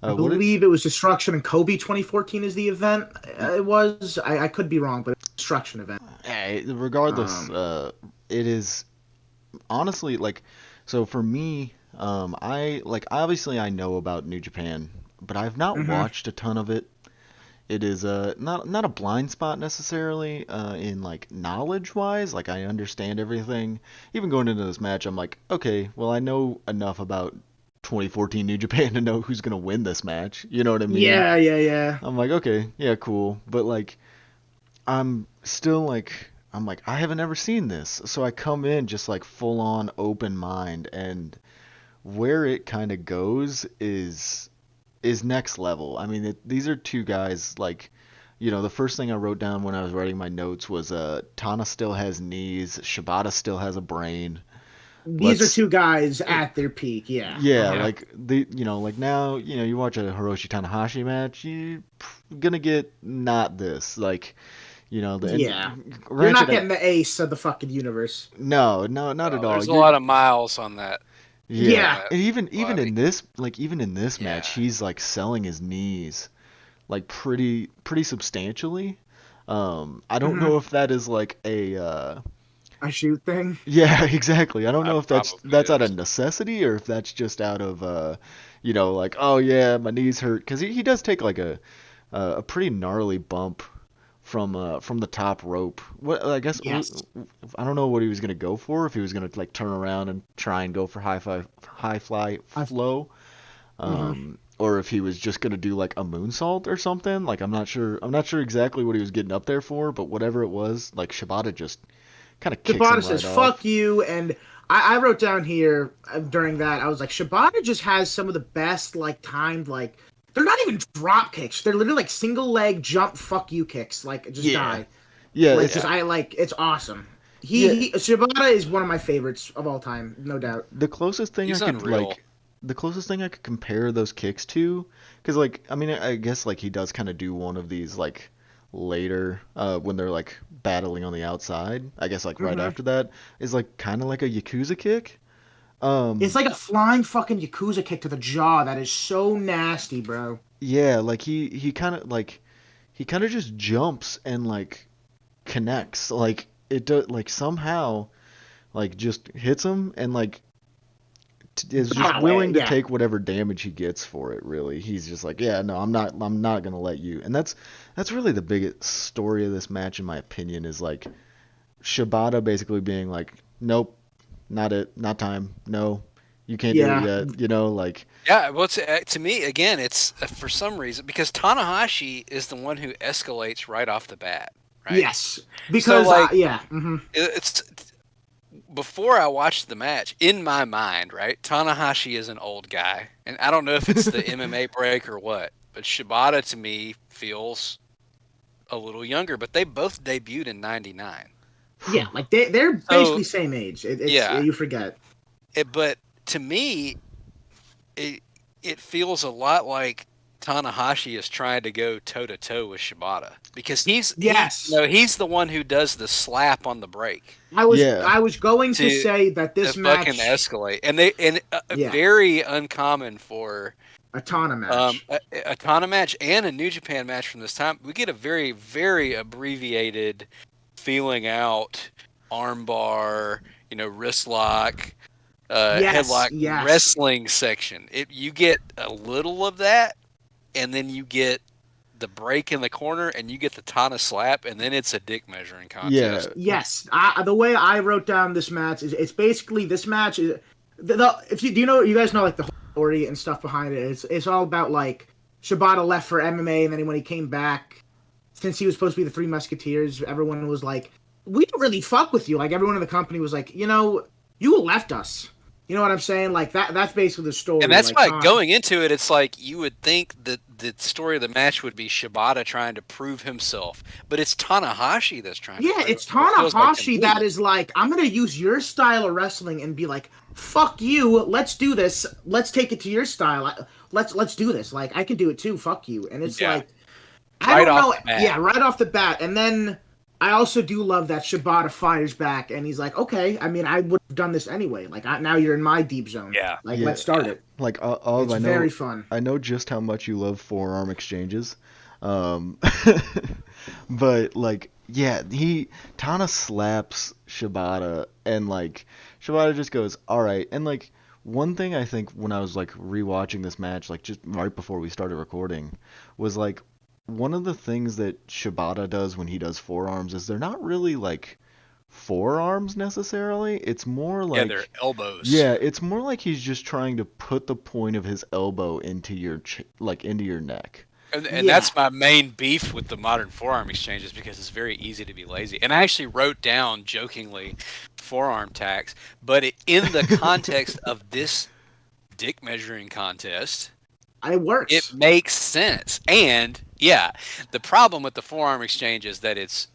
I
What it?
believe it was Destruction and Kobe 2014 is the event. It was. I could be wrong, but it's a Destruction event.
Regardless,
Um,
it is honestly like so for me. I like obviously I know about New Japan, but I've not
mhm.
watched a ton of it. It is not a blind spot necessarily in like knowledge wise. Like I understand everything. Even going into this match, I'm like, okay, well I know enough about 2014 New Japan to know who's gonna win this match. You know what I mean?
Yeah.
I'm like, okay, yeah, cool. But like, I'm still like, I'm like, I haven't ever seen this, so I come in just like full on open mind, and where it kind of goes is next level. I mean, these are two guys like, you know, the first thing I wrote down when I was writing my notes was Tana still has knees, Shibata still has a brain.
These are
Let's
two guys at their peak. Yeah.
yeah,
Uh-huh.
Yeah.
like the you know, like now, you know, you watch a Hiroshi Tanahashi match, you gonna get not this. Like, you know,
Yeah.
and
You're
granted
not getting the ace of the fucking universe.
no, not at all.
There's a
You're
lot of miles on that
yeah.
on
Yeah.
that
And even
body.
in this even in this match,
Yeah.
he's like selling his knees like pretty substantially. I don't
Hmm.
know if that is like
A shoot thing.
yeah, exactly. I don't know
It
if
probably
that's out of
is.
necessity or if that's just out of you know, like oh yeah, my knees hurt because he does take like a pretty gnarly bump from the top rope. What I guess
Yes.
I don't know what he was gonna go for if he was gonna like turn around and try and go for high fly
I,
flow.
mhm.
Or if he was just gonna do like a moonsault or something. Like I'm not sure. I'm not sure exactly what he was getting up there for, but whatever it was, like Shibata just kind of kicks
Shibata
him
says
right
"fuck
off.
you," and I wrote down here during that I was like, Shibata just has some of the best like timed like they're not even drop kicks. They're literally like single leg jump fuck you kicks. Like just
Yeah,
die.
yeah.
Like
It's
just
Yeah.
I like it's awesome.
Yeah,
Shibata is one of my favorites of all time, no doubt.
the closest thing I
He's
could
unreal.
like, the closest thing I could compare those kicks to, because like, I mean, I guess like he does kind of do one of these like later, when they're like battling on the outside. I guess like right
Hmm.
after that is like kind of like a Yakuza kick.
It's
Um,
like a flying fucking Yakuza kick to the jaw that is so nasty, bro.
yeah, like he kind of just jumps and like connects, like it does, like somehow like just hits him and like is just
Oh,
willing to
yeah.
take whatever damage he gets for it. Really, he's just like, yeah, no, I'm not gonna let you. And that's really the biggest story of this match, in my opinion, is like Shibata basically being like, nope, not it, not time, no, you can't do it
Yeah.
yet. You know, like
Yeah, well, to me again, it's for some reason because Tanahashi is the one who escalates right off the bat, right?
Yes.
So
Because
like
yeah. Hmm.
it's before I watched the match, in my mind, right? Tanahashi is an old guy, and I don't know if it's the MMA break or what, but Shibata to me feels a little younger. But they both debuted in '99,
Yeah, like they're
so
basically same age. It's
yeah.
you forget.
But to me, it it feels a lot like Tanahashi is trying to go toe to toe with Shibata because
Yes.
he's the one who does the slap on the break
yeah,
I was going to
to
say that
to
this
fucking
match,
escalate, and
yeah,
very uncommon for
a Tana match.
a Tana match and a New Japan match from this time. We get a very very abbreviated feeling out armbar, wrist lock,
Yes,
headlock
yes.
wrestling section. You get a little of that, and then you get the break in the corner, and you get the Tana slap, and then it's a dick measuring
yeah,
contest.
Yes, the way I wrote down this match is it's basically this match is if you do you know you guys know like the whole story and stuff behind it. It's all about like Shibata left for MMA and then when he came back, since he was supposed to be the Three Musketeers, everyone was like, "We don't really fuck with you." Like everyone in the company was like, you left us. You know what I'm saying? Like that. That's basically the
And
story.
that's
Like,
why going into it, it's like you would think that the story of the match would be Shibata trying to prove himself, but it's Tanahashi that's trying to
yeah,
prove it.
it's
It feels like to
Tanahashi that
me.
is like, I'm gonna use your style of wrestling and be like, fuck you, let's do this, let's take it to your style, let's do this. Like, I can do it too. Fuck you. And it's
Yeah,
like, I
right
don't
off
know.
the bat.
Yeah, right off the bat, and then I also do love that Shibata fires back and he's like, okay, I mean, I would have done this anyway. Like, now you're in my deep zone.
Yeah,
Like,
yeah.
let's start
yeah.
it.
Like
It's
I
very
know,
fun.
I know just how much you love forearm exchanges. Um, but like, yeah, Tana slaps Shibata, and like Shibata just goes, all right. And like one thing I think when I was like rewatching this match, like just right before we started recording, was like one of the things that Shibata does when he does forearms is they're not really like forearms necessarily. It's more
Yeah, they're
like,
elbows.
yeah, it's more like he's just trying to put the point of his elbow into like into your neck.
And
Yeah.
that's my main beef with the modern forearm exchanges because it's very easy to be lazy. And I actually wrote down jokingly forearm tax, but in the context of this dick measuring contest,
It
it
works.
makes sense. And yeah, the problem with the forearm exchange is that it's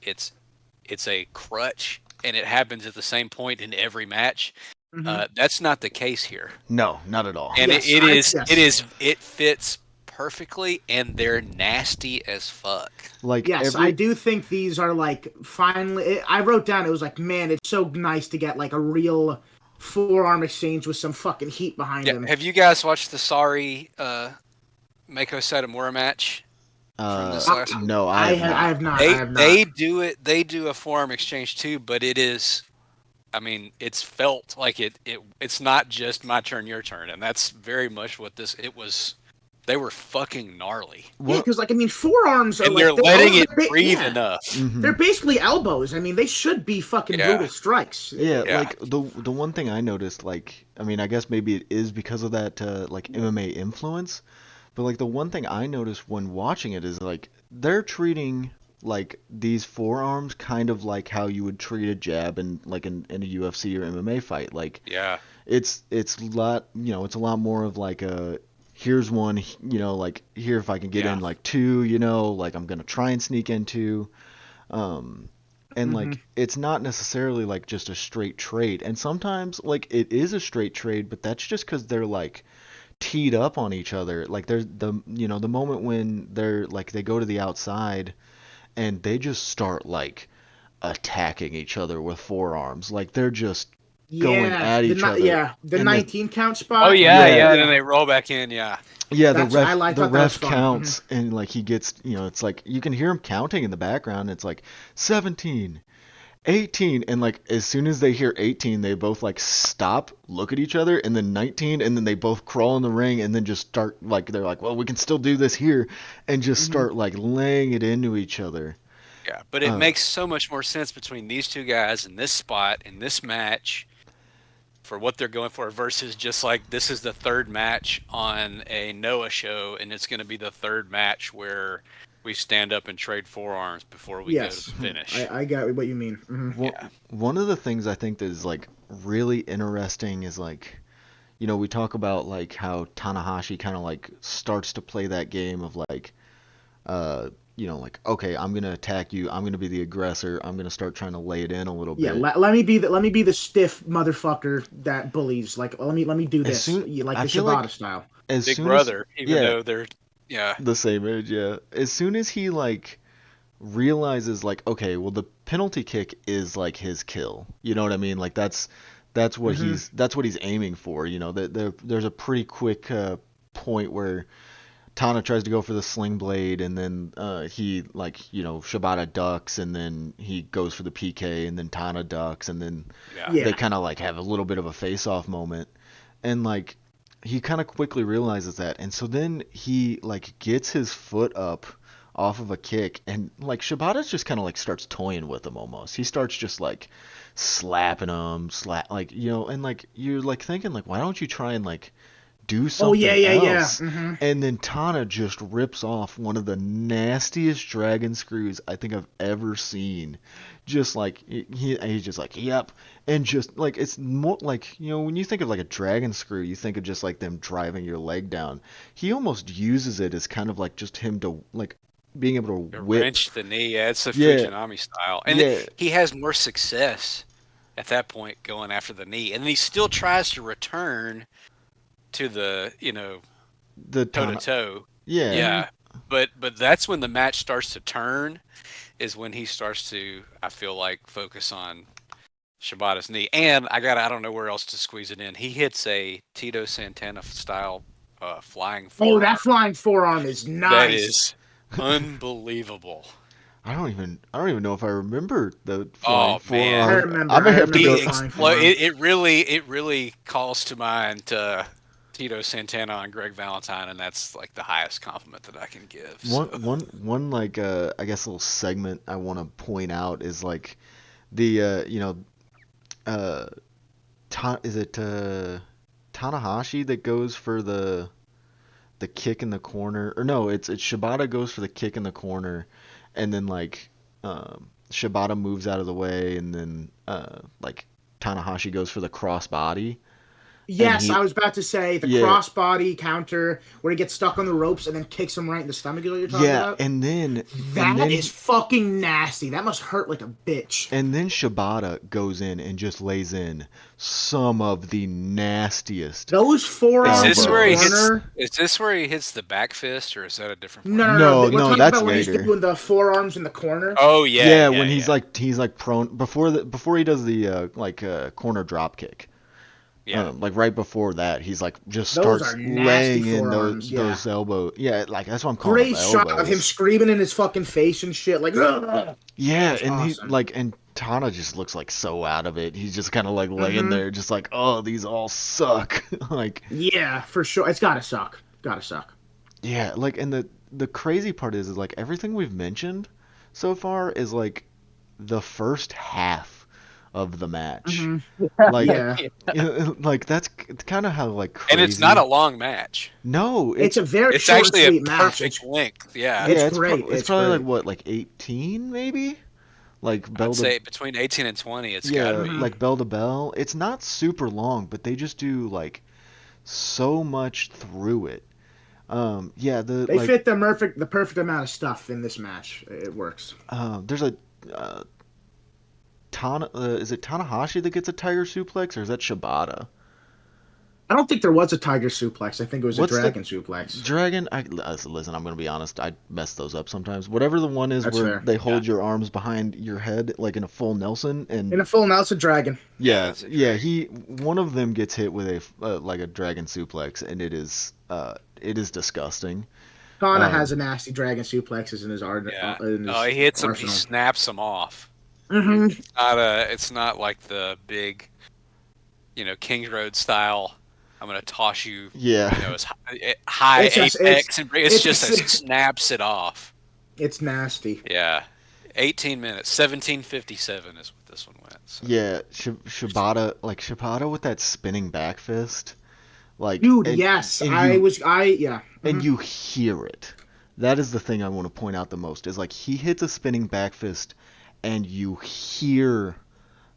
a crutch and it happens at the same point in every match.
Hmm.
That's not the case here.
No, not at all.
And
Yes, I yes.
it fits perfectly and they're nasty as fuck.
Like
Yes, I
every
do think these are like finally. I wrote down it was like, man, it's so nice to get like a real forearm exchange with some fucking heat behind
Yeah,
him.
have you guys watched the Sorry Mako Satomura match from this
uh
I,
last week?
no, I have
I
not.
have not. I
They
have not.
they do it. They do a forearm exchange too, but it is. I mean, it's felt like it's not just my turn, your turn, and that's very much what this. It was. They were fucking gnarly,
Yeah,
What?
because like I mean, forearms are
and they're
like
letting it breathe
yeah,
enough.
they're
Mhm.
basically elbows. I mean, they should be fucking
Yeah,
brutal strikes.
Yeah,
yeah,
like the one thing I noticed, like I mean, I guess maybe it is because of that like MMA influence, but like the one thing I noticed when watching it is like they're treating like these forearms kind of like how you would treat a jab in a UFC or MMA fight. Like
yeah,
it's a lot, it's a lot more of like a here's one, like here if I can get
yeah.
in like two, like I'm gonna try and sneak in two. Um, and
Mm-hmm.
like it's not necessarily like just a straight trade. And sometimes like it is a straight trade, but that's just because they're like teed up on each other. Like there's the moment when they're like they go to the outside and they just start like attacking each other with forearms. Like they're just going
Yeah,
at each other.
the
And the
19 count
Oh
spot.
yeah,
yeah,
yeah. Then they roll back in. Yeah,
yeah,
That's I
the
thought that was
ref
fun. Hmm.
counts and like he gets, it's like you can hear him counting in the background. It's like 17, 18, and like as soon as they hear 18, they both like stop, look at each other, and then 19, and then they both crawl in the ring and then just start like they're like, well, we can still do this here, and just
Hmm.
start like laying it into each other.
yeah. But it
Uh,
makes so much more sense between these two guys in this spot in this match for what they're going for versus just like this is the third match on a Noah show and it's going to be the third match where we stand up and trade forearms before we go to the
Yes,
finish.
I got what you mean. Hmm.
Yeah.
one of the things I think that is like really interesting is like we talk about like how Tanahashi kind of like starts to play that game of like like okay, I'm gonna attack you, I'm gonna be the aggressor, I'm gonna start trying to lay it in a little
Yeah,
bit.
let me be the stiff motherfucker that bullies. Like let me do
As
this,
soon
like
I
the
feel
Shibata
like
style.
as
Big
soon as
brother, even
yeah,
though they're yeah.
the same age, yeah. As soon as he like realizes like okay, well the penalty kick is like his kill. You know what I mean? Like
Hmm.
that's what he's aiming for. That there's a pretty quick point where Tana tries to go for the sling blade, and then he like Shibata ducks, and then he goes for the PK, and then Tana ducks, and then
Yeah.
they
Yeah.
kind of like have a little bit of a face-off moment, and like he kind of quickly realizes that, and so then he like gets his foot up off of a kick, and like Shibata's just kind of like starts toying with him almost. He starts just like slapping him, like and like you're like thinking like why don't you try and like do
Oh yeah,
something
yeah, yeah.
else.
Hmm.
And then Tana just rips off one of the nastiest dragon screws I think I've ever seen. Just like he's just like, yep, and just like it's more like when you think of like a dragon screw, you think of just like them driving your leg down. He almost uses it as kind of like just him to like being able to whip.
Wrench the knee. Yeah, it's the
Yeah,
Fujinami style. And
yeah,
he has more success at that point going after the knee. And he still tries to return to the,
the
toe to
Tana,
toe.
yeah.
Hmm.
Yeah. But that's when the match starts to turn is when he starts to, I feel like, focus on Shibata's knee. And I don't know where else to squeeze it in. He hits a Tito Santana style flying
Oh, that
forearm.
flying forearm is
That
nice.
is unbelievable.
I don't even know if I remember the flying
Oh man,
forearm. I may
I
have to
remember
go.
the flying forearm.
It really calls to mind Tito Santana and Greg Valentine, and that's like the highest compliment that I can give.
One
So
one one like I guess little segment I want to point out is like the uh is it Tanahashi that goes for the kick in the corner, or no, it's Shibata goes for the kick in the corner, and then like Shibata moves out of the way, and then like Tanahashi goes for the crossbody, and
Yes, I
he
was about to say the
yeah
crossbody counter where he gets stuck on the ropes and then kicks him right in the stomach. Is what you're talking
yeah
about?
and then
That is fucking nasty. That must hurt like a bitch.
And then Shibata goes in and just lays in some of the nastiest
Those
is
forearms in
this
the
where he hits?
elbows.
corner.
Is this where he hits the back fist, or is that a different
No,
part?
no, no, no.
No,
We're
no,
talking
that's
about when he's
later.
doing the forearms in the corner.
Oh yeah,
Yeah,
yeah,
when he's
yeah,
like prone before he does the corner drop kick.
yeah.
Like right before that, he's like just
Those are
starts
nasty
laying in those
forearms. Yeah.
those elbows. Yeah, like that's what I'm calling them
Great shot of him
elbows.
screaming in his fucking face and shit. Like, ugh.
Yeah,
It's
and he
awesome.
like and Tana just looks like so out of it. He's just kind of like laying
Mm-hmm.
there, just like, oh, these all suck. Like,
Yeah, for sure. It's gotta suck. Gotta suck.
yeah, like, and the crazy part is like everything we've mentioned so far is like the first half of the match.
Mm-hmm.
Like,
Yeah.
like that's kind of how like
And it's not
crazy.
a long match.
No,
It's a very
It's
short and
actually a
sweet match.
perfect length. Yeah,
It's
yeah,
great.
it's
It's
probably like
great.
what, like 18 maybe, like
I'd
bell to
say between 18 and 20, it's got to
yeah,
Mm-hmm.
be.
like bell to bell. It's not super long, but they just do like so much through it. Yeah, the
They
like
fit the perfect amount of stuff in this match. It works.
there's a uh, is it Tanahashi that gets a tiger suplex, or is that Shibata?
I don't think there was a tiger suplex. I think it was a
What's the
dragon suplex.
dragon? Listen, I'm gonna be honest. I mess those up sometimes. Whatever the one is
That's
where
fair.
they
Yeah.
hold your arms behind your head like in a full Nelson,
In
and
a full Nelson dragon.
Yeah,
yeah,
that's a
yeah,
drag.
he one of them gets hit with a like a dragon suplex, and it is disgusting.
Kana has
Um,
a nasty dragon suplexes
Yeah.
in
Oh,
his
he hits him. He
arsenal.
snaps him off.
Hmm.
It's not like the big, Kings Road style. I'm gonna toss you,
yeah,
as high
It's just
apex, and it's just a
it's
snaps it off.
it's nasty.
Yeah, 18 minutes, 17:57 is what this one went. So
yeah, Shibata with that spinning back fist, like
Dude,
and
yes.
and you
Yeah.
and
Hmm.
you hear it. That is the thing I want to point out the most is like he hits a spinning back fist and you hear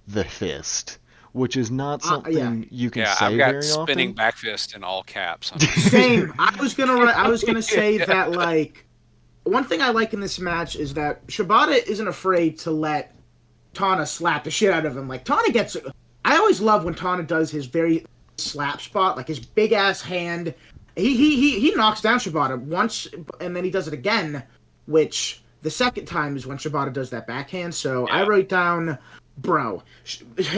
the fist, which is not
Yeah.
something you can
yeah, I've
say
got
very
spinning
often.
back fist in all caps on my notes.
Same. I was gonna say that like one thing I like in this match is that Shibata isn't afraid to let Tana slap the shit out of him. Like Tana gets. I always love when Tana does his very slap spot, like his big ass hand. He knocks down Shibata once, and then he does it again, which the second time is when Shibata does that backhand. So I
Yeah,
wrote down, bro,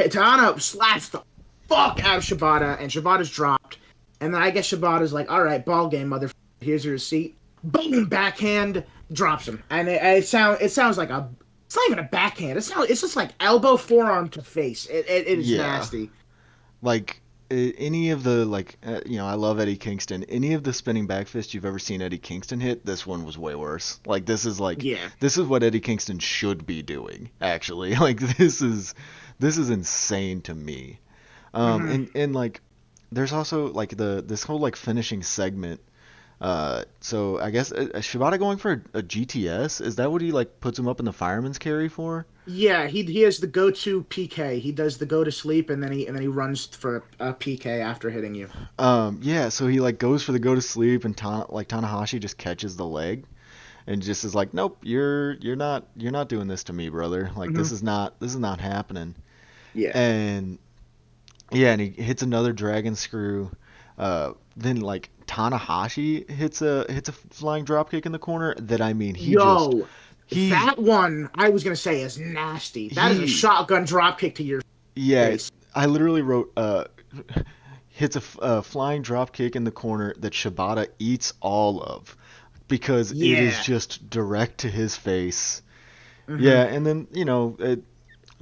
Tana slaps the fuck out of Shibata, and Shibata's dropped. And then I guess Shibata's like, all right, ball game, mother. Here's your receipt. Boom, backhand, drops him, and it sounds like a. It's not even a backhand. It's just like elbow, forearm to face. It is
Yeah,
nasty.
like any of the I love Eddie Kingston. Any of the spinning back fists you've ever seen Eddie Kingston hit, this one was way worse.
Yeah.
This is what Eddie Kingston should be doing actually. Like this is insane to me.
Hmm.
And like there's also like this whole like finishing segment. So I guess is Shibata going for a GTS? Is that what he like puts him up in the fireman's carry for?
Yeah, he has the go-to PK. He does the go to sleep, and then he runs for a PK after hitting you.
Yeah, so he like goes for the go to sleep, and Tanahashi just catches the leg and just is like, nope, you're not doing this to me, brother. Like
Hmm.
this is not happening.
Yeah.
And yeah, and he hits another dragon screw. Then like Tanahashi hits a flying dropkick in the corner. That I mean,
Yo,
he
that one I was gonna say is nasty. That is a
he
shotgun drop kick to your
yeah.
face.
I literally wrote hits a flying dropkick in the corner that Shibata eats all of because it is
Yeah.
just direct to his face.
Hmm.
Yeah, and then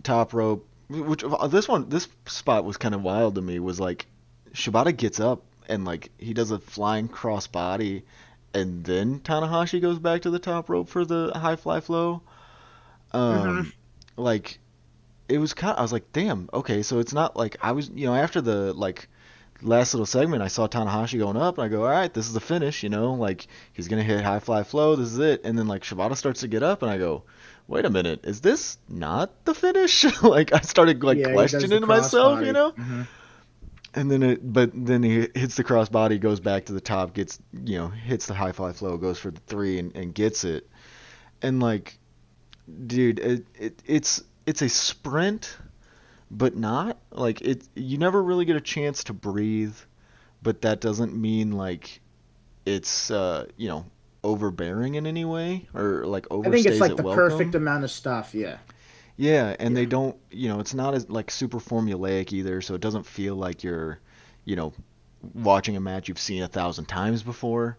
top rope, which this spot was kind of wild to me. Was like Shibata gets up and like he does a flying cross body, and then Tanahashi goes back to the top rope for the high fly flow.
Hmm.
Um, like it was I was like, damn, okay, so it's not like I was, after the like last little segment, I saw Tanahashi going up, and I go, all right, this is the finish, like he's gonna hit high fly flow, this is it, and then like Shibata starts to get up, and I go, wait a minute, is this not the finish? Like I started like
Yeah, he does the
questioning myself,
crossbody. Hmm.
and but then he hits the cross body, goes back to the top, gets, hits the high fly flow, goes for the three, and gets it, and like, dude, it's a sprint but not like it. You never really get a chance to breathe, but that doesn't mean like it's overbearing in any way or like
I think it's
overstays
like
it
the perfect
welcome.
amount of stuff. Yeah.
Yeah, and they
Yeah.
don't, it's not as like super formulaic either, so it doesn't feel like you're, you know, watching a match you've seen 1,000 times before.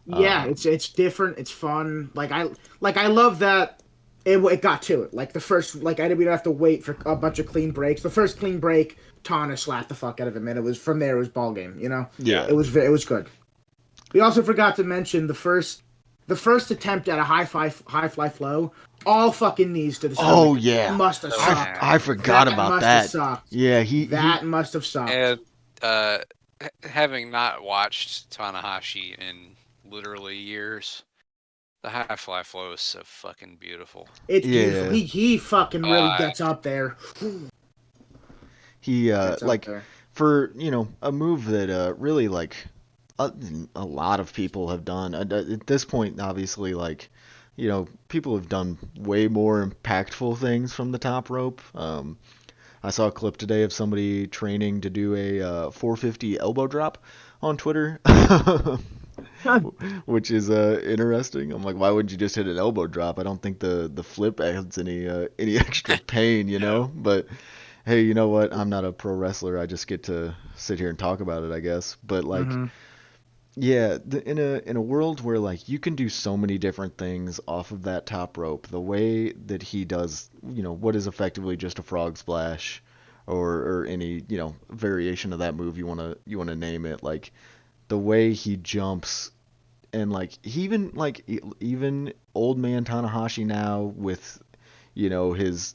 Yeah,
Um,
it's different. It's fun. I love that it got to it. Like the first like I didn't have to wait for a bunch of clean breaks. The first clean break, Tana slapped the fuck out of him, and it was from there. It was ball game.
yeah.
yeah.
It was good. We also forgot to mention the first attempt at a high fly flow. All fucking knees to the
Oh
stomach. That
yeah,
must have
So
sucked.
I
nasty.
forgot
That
about
must have
that.
sucked.
Yeah, he
That must have sucked.
And uh, having not watched Tanahashi in literally years, the high fly flow is so fucking beautiful.
It's beautiful.
yeah
He fucking really
Uh,
gets up there.
he
Gets up
like
there.
for a move that really like a, a lot of people have done at this point. Obviously, like people have done way more impactful things from the top rope. I saw a clip today of somebody training to do a 450 elbow drop on Twitter, which is interesting. I'm like, why wouldn't you just hit an elbow drop? I don't think the flip adds any extra pain, you
No.
know. But hey, you know what? I'm not a pro wrestler. I just get to sit here and talk about it, I guess. But like,
Mm-hmm.
yeah, in a world where like you can do so many different things off of that top rope, the way that he does, what is effectively just a frog splash, or any variation of that move you wanna name it, like the way he jumps, and like he even old man Tanahashi now with his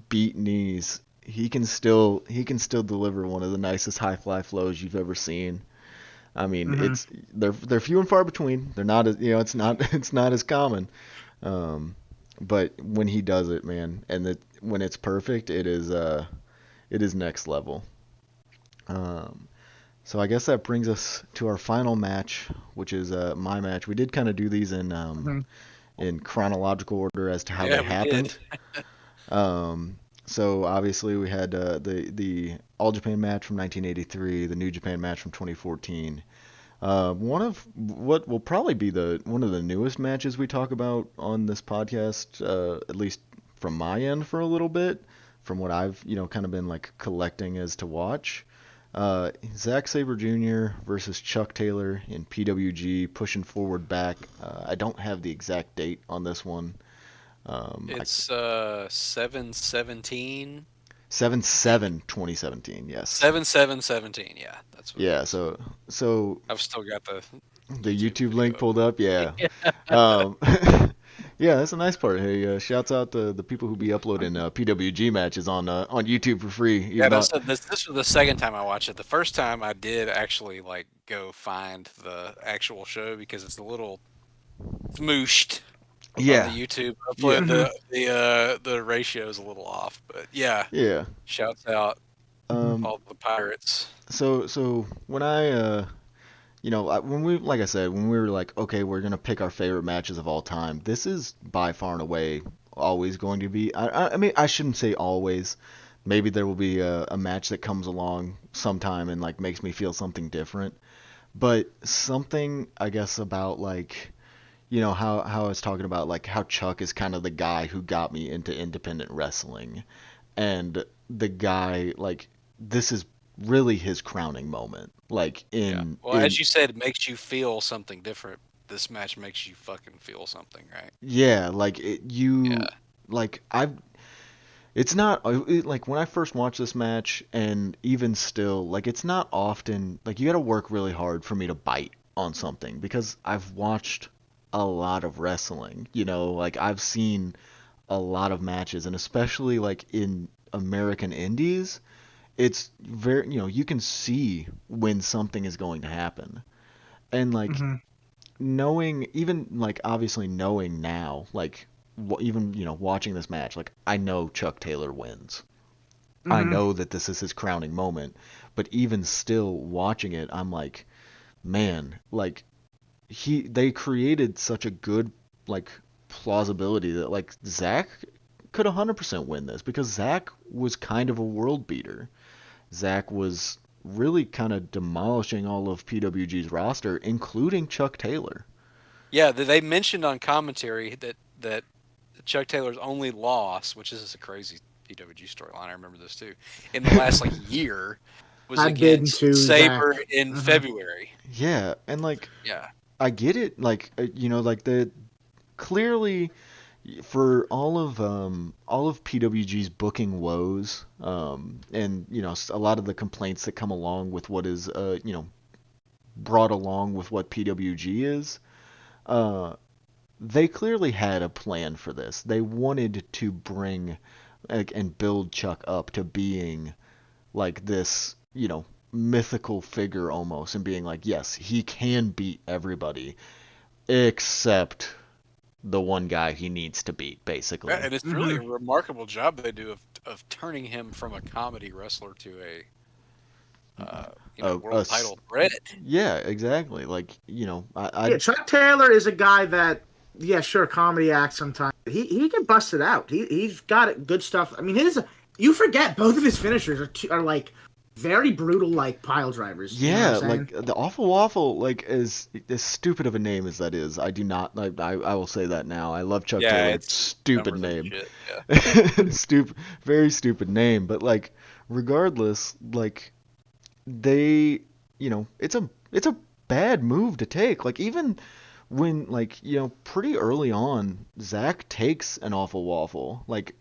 beat knees, he can still deliver one of the nicest high fly flows you've ever seen. I mean,
Mm-hmm.
they're few and far between. They're not as it's not as common. Um, but when he does it, man, and when it's perfect, it is next level. Um, so I guess that brings us to our final match, which is my match. We did kind of do these
Mm-hmm.
in chronological order as to how they
Yeah, we did.
happened. So obviously we had the All Japan match from 1983, the New Japan match from 2014. One of what will probably be one of the newest matches we talk about on this podcast, at least from my end for a little bit, from what I've kind of been like collecting as to watch. Zack Sabre Jr. versus Chuck Taylor in PWG, pushing forward back. I don't have the exact date on this one. I,
It's 7/17.
7/7/2017. Yes.
7/7/17. Yeah, that's what it
Yeah.
is.
So
I've still got the
the
YouTube
YouTube
video
link
up.
pulled up. Yeah. Um, yeah, that's a nice part. Hey, shouts out to the people who be uploading PWG matches on YouTube for free.
Yeah,
Even though,
this was the second time I watched it. The first time I did actually like go find the actual show because it's a little smooshed on the
yeah,
YouTube. Hopefully
yeah,
Mm-hmm.
the ratio is a little off, but yeah,
yeah.
shouts out
Mm-hmm.
Um,
all the pirates.
so when when we, like I said, when we were like, okay, we're gonna pick our favorite matches of all time. This is by far and away always going to be. I mean, I shouldn't say always. Maybe there will be a match that comes along sometime and like makes me feel something different. But something, I guess, about like, how I was talking about like how Chuck is kind of the guy who got me into independent wrestling, and the guy like this is really his crowning moment. Like
Yeah.
in
Well, as
in
you said, it makes you feel something different. This match makes you fucking feel something, right?
Yeah, like
Yeah.
like I've it's not like when I first watched this match, and even still, like it's not often like you got to work really hard for me to bite on something, because I've watched a lot of wrestling, like I've seen a lot of matches, and especially like in American indies, it's very, you can see when something is going to happen. And like
Mm-hmm.
knowing, even like obviously knowing now, like even watching this match, like I know Chuck Taylor wins. I
Mm-hmm.
know that this is his crowning moment, but even still watching it, I'm like, man, like they created such a good like plausibility that like Zach could 100% win this, because Zach was kind of a world beater. Zach was really kind of demolishing all of PWG's roster, including Chuck Taylor.
Yeah, they mentioned on commentary that Chuck Taylor's only loss, which is a crazy PWG storyline. I remember this too. In the last like year, was
Had been
against
to Zach.
Sabre in
Mm-hmm.
February.
Yeah, and like
Yeah.
I get it, like like the clearly for all of PWG's booking woes, and a lot of the complaints that come along with what is brought along with what PWG is, uh they clearly had a plan for this. They wanted to bring like, and build Chuck up to being like this, mythical figure almost, and being like, yes, he can beat everybody except the one guy he needs to beat,
Yeah,
basically.
and it's really
Mm-hmm.
a remarkable job they do of turning him from a comedy wrestler to a
Uh,
world
us,
title threat.
yeah, exactly. Like,
Yeah, Chuck Taylor is a guy that yeah, sure, comedy act sometimes. He can bust it out. He's got it, good stuff. I mean, his you forget both of his finishers are like very brutal, like pile drivers. You know what I'm
Yeah,
saying?
like the Awful Waffle, like as stupid of a name as that is, I do not like. I will say that now. I love Chuck
Yeah,
Taylor.
it's
Stupid
dumber than
name,
shit. Yeah.
stupid, very stupid name. But like, regardless, like they, it's a bad move to take. Like even when like pretty early on, Zach takes an Awful Waffle. Like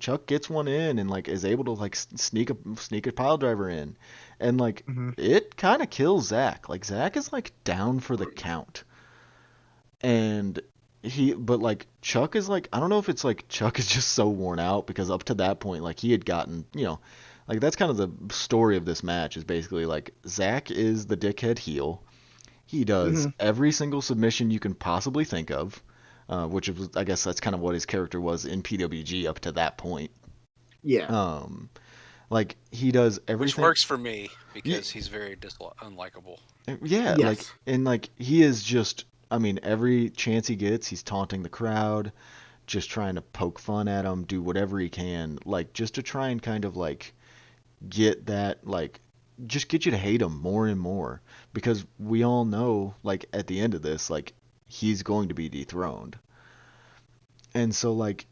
Chuck gets one in and like is able to like sneak a pile driver in, and like
Hmm.
it kind of kills Zach. Like Zach is like down for the count, and but like Chuck is like, I don't know if it's like Chuck is just so worn out because up to that point like he had gotten like that's kind of the story of this match is basically like Zach is the dickhead heel. He does
Hmm.
every single submission you can possibly think of, which was, I guess that's kind of what his character was in PWG up to that point.
Yeah.
Um, like he does
Which
everything.
works for me
Y-
because he's very unlikable.
Yeah, like
Yes.
and like he is just. I mean, every chance he gets, he's taunting the crowd, just trying to poke fun at him, do whatever he can, like just to try and kind of like get that like just get you to hate him more and more because we all know like at the end of this like he's going to be dethroned. And so like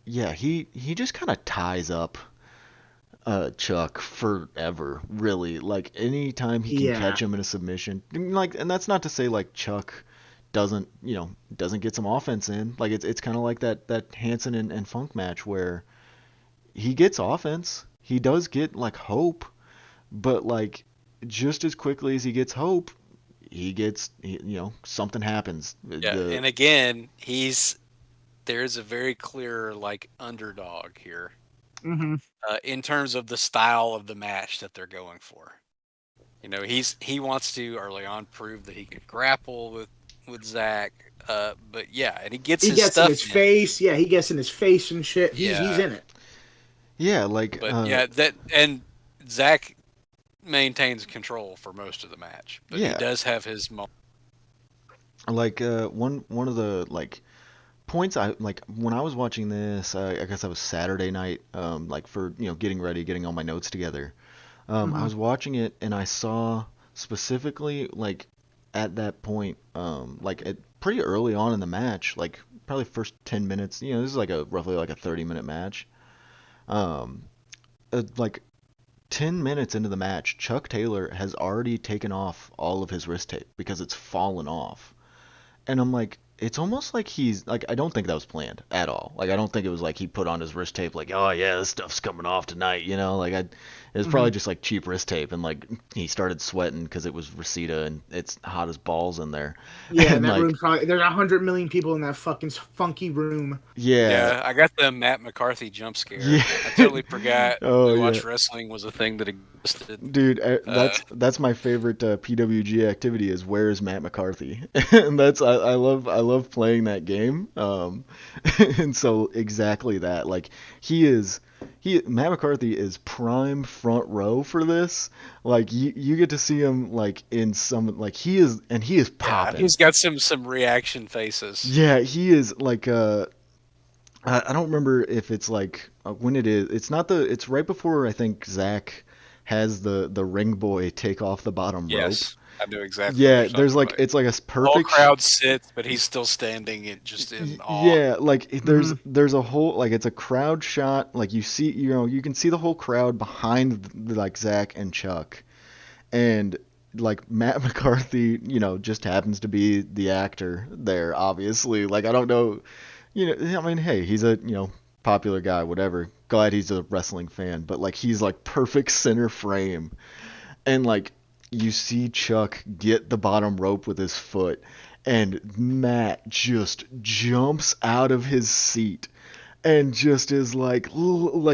yeah, he just kind of ties up Chuck forever, really. Like anytime he can
Yeah.
catch him in a submission, like, and that's not to say like Chuck doesn't get some offense in. Like it's kind of like that Hansen and Funk match where he gets offense. He does get like hope, but like just as quickly as he gets hope, something happens.
Yeah,
The
and again, there's a very clear like underdog here
Hmm.
in terms of the style of the match that they're going for. He wants to early on prove that he can grapple with Zach, but yeah, and he gets
He
his
gets in
stuff
his
in.
face. Yeah, he gets in his face and shit. He's
Yeah,
in it.
yeah, like
but yeah, that and Zach maintains control for most of the match, but he
yeah,
does have his moment.
like one of the like points I like when I was watching this, I guess that was Saturday night, like for getting ready, getting all my notes together. I
Hmm.
was watching it and I saw specifically like at that point, like at pretty early on in the match, like probably first 10 minutes. This is like a roughly like a 30-minute match. Um, like 10 minutes into the match, Chuck Taylor has already taken off all of his wrist tape because it's fallen off. And I'm like, it's almost like he's like, I don't think that was planned at all. Like, I don't think it was like he put on his wrist tape, like, oh yeah, this stuff's coming off tonight, Like, it was
Hmm.
probably just like cheap wrist tape, and like he started sweating because it was Reseda and it's hot as balls in there,
Yeah, and
and
that room
like,
probably there's 100 million people in that fucking funky room.
yeah,
Yeah, I got the Matt McCarthy jump scare.
yeah,
I totally forgot
oh
we
yeah.
watched wrestling was a thing that existed.
Dude,
Uh,
that's my favorite PWG activity is where's Matt McCarthy, and that's I love playing that game. And so exactly that, like he Matt McCarthy is prime front row for this. Like you get to see him like in some like he is
yeah,
popping.
he's got some reaction faces.
Yeah, he is like I don't remember if it's like when it is. It's not the. It's right before I think Zach has the ring boy take off the bottom rope.
Yes, I know exactly what
Yeah,
you're
there's
talking
like
about.
it's like a
The whole
perfect.
crowd sits, but he's still standing just in awe.
Yeah, like
Hmm.
there's a whole like it's a crowd shot. Like you can see the whole crowd behind like Zach and Chuck, and like Matt McCarthy, just happens to be the actor there. Obviously, like I don't know. I mean, hey, he's a, popular guy, whatever. Glad he's a wrestling fan, but like he's like perfect center frame. And like you see Chuck get the bottom rope with his foot and Matt just jumps out of his seat and just is like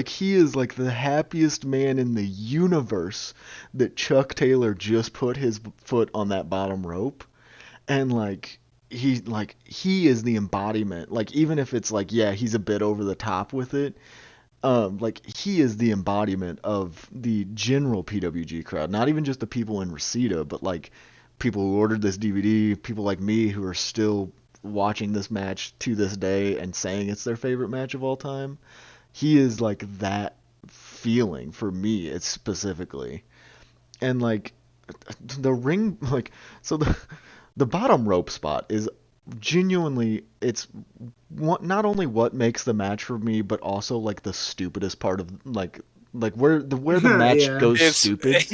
he is like the happiest man in the universe that Chuck Taylor just put his foot on that bottom rope, and he is the embodiment. Like even if it's like yeah he's a bit over the top with it, like he is the embodiment of the general PWG crowd, not even just the people in Reseda, but like people who ordered this DVD, people like me who are still watching this match to this day and saying it's their favorite match of all time. He is like that feeling for me, it's specifically. And like the ring, like, so the bottom rope spot is genuinely, it's not only what makes the match for me, but also like the stupidest part of like where the match
Yeah.
goes
It's
stupid,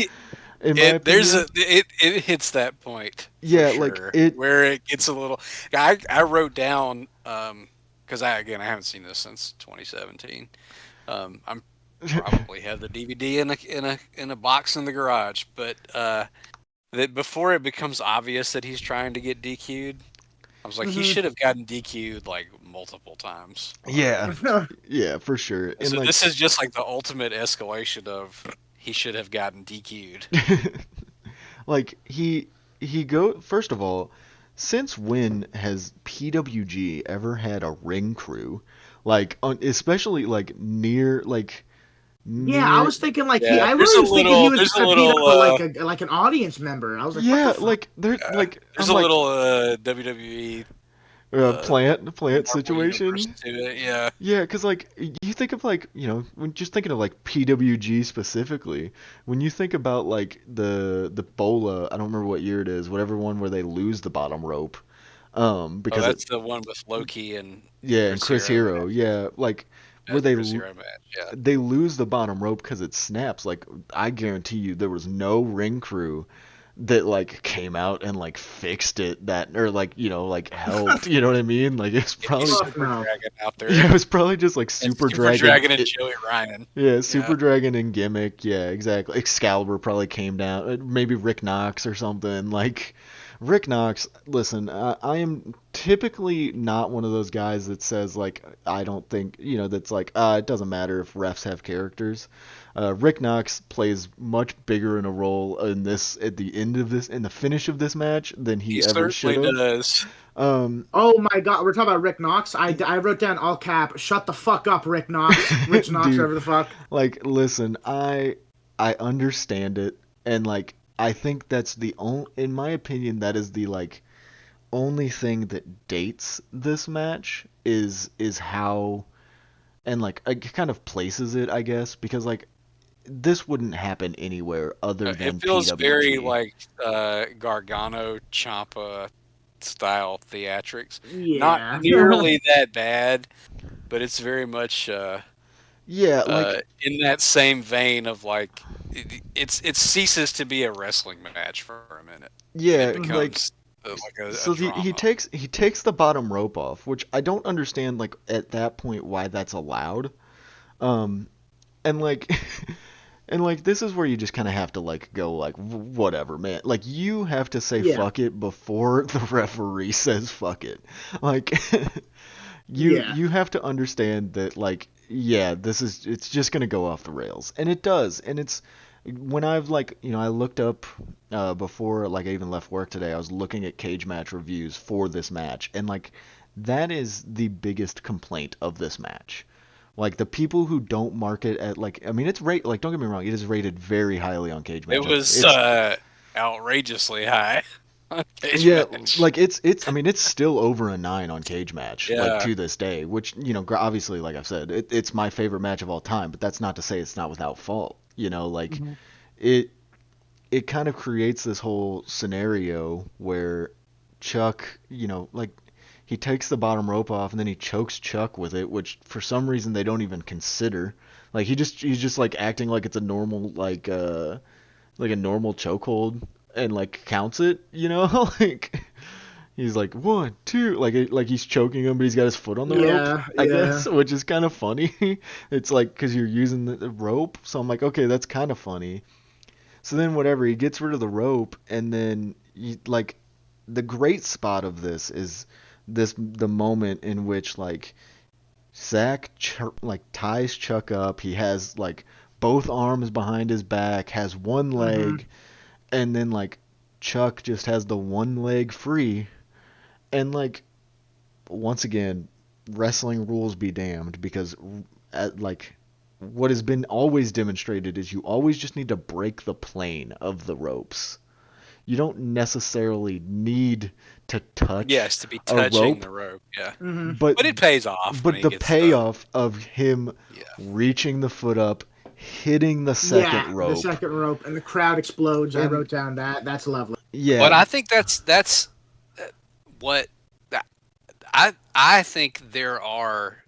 in my
it there's
opinion.
a it hits that point for
Yeah, like
sure
it.
where it gets a little. I wrote down because I haven't seen this since 2017. I'm probably have the DVD in a box in the garage, but that before it becomes obvious that he's trying to get DQ'd, I was like, he
Hmm.
should have gotten DQ'd like multiple times
Yeah,
already.
yeah, for sure. And
So
like,
this is just like the ultimate escalation of he should have gotten DQ'd.
like he go first of all, since when has PWG ever had a ring crew? Like especially like
Yeah, I
near
was thinking like
Yeah,
I really was thinking he was
there's a
gonna beat up
little
like an audience member. I was like, what the
yeah,
fuck?
like they're like
there's
I'm
a
like
little WWE uh
plant
Marvel universe
situation.
to it. Yeah.
Yeah, because like you think of like when just thinking of like PWG specifically, when you think about like the Bola, I don't remember what year it is, whatever one where they lose the bottom rope,
Oh,
because it
that's the one with Loki and
yeah, and
Chris
Chris
Hero.
Hero, yeah, like where
That's the Chris Hero match. Yeah.
they lose the bottom rope because it snaps. Like I guarantee you, there was no ring crew that like came out and like fixed it that or like like helped. You know what I mean? Like it's
Give me
probably
Fuck
Super
no.
Dragon out there.
yeah, it was probably just like
And
Super
Super
Dragon.
Dragon and Joey Ryan.
Yeah,
Yeah.
Super Dragon and gimmick. Yeah, exactly. Excalibur probably came down. Maybe Rick Knox or something. Like Rick Knox. Listen, I am typically not one of those guys that says like I don't think that's like it doesn't matter if refs have characters. Rick Knox plays much bigger in a role in this at the end of this in the finish of this match than
He
he ever should
certainly
have.
does.
Um,
Oh my god, we're talking about Rick Knox. I wrote down all cap. Shut the fuck up, Rick Knox. Rich Knox,
dude,
whatever the fuck.
like listen, I understand it, and like I think that's the only, in my opinion, that is the like only thing that dates this match is how and like it kind of places it, I guess, because like this wouldn't happen anywhere other
It
than
feels very
PWG.
like Gargano Ciampa style theatrics. Not
Yeah.
nearly that bad, but it's very much
Yeah, like
in that same vein of like it ceases to be a wrestling match for a minute, and it
yeah, like
becomes like a
so
drama.
he takes the bottom rope off, which I don't understand like at that point why that's allowed. Um, and like and like this is where you just kind of have to like go like whatever, man. Like you have to say
Yeah.
fuck it before the referee says fuck it. Like
Yeah.
you have to understand that like yeah, it's just going to go off the rails. And it does. And it's when I've like, I looked up before like I even left work today, I was looking at cage match reviews for this match and like that is the biggest complaint of this match. Like the people who don't mark it at like I mean it's rate like don't get me wrong, it is rated very highly on Cage
It
Match.
was
It's
outrageously high cage
yeah,
match.
like it's I mean it's still over a 9 on Cage Match like
Yeah,
to this day, which obviously like I've said, it's my favorite match of all time, but that's not to say it's not without fault. Like
Mhm.
it it kind of creates this whole scenario where Chuck, like he takes the bottom rope off and then he chokes Chuck with it, which for some reason they don't even consider. Like he's just like acting like it's a normal like a normal chokehold and like counts it, like he's like 1, 2, like he's choking him, but he's got his foot on the rope,
Yeah.
I
Yeah.
guess, which is kind of funny. It's like because you're using the rope, so I'm like, okay, that's kind of funny. So then whatever, he gets rid of the rope, and then like the great spot of this is the moment in which like like ties Chuck up. He has like both arms behind his back, has one
Hmm.
leg, and then like Chuck just has the one leg free. And like once again, wrestling rules be damned because like what has been always demonstrated is you always just need to break the plane of the ropes. you don't necessarily need to touch
Yes, to be
a
touching
rope,
the rope. Yeah,
Hmm.
but
but it pays off when he
the
gets the.
payoff of him
Yeah,
reaching the foot up, hitting the second
Yeah, the
rope,
second rope and the crowd explodes. I
and
wrote down that. That's lovely.
yeah,
but I think that's uh, what I think there are.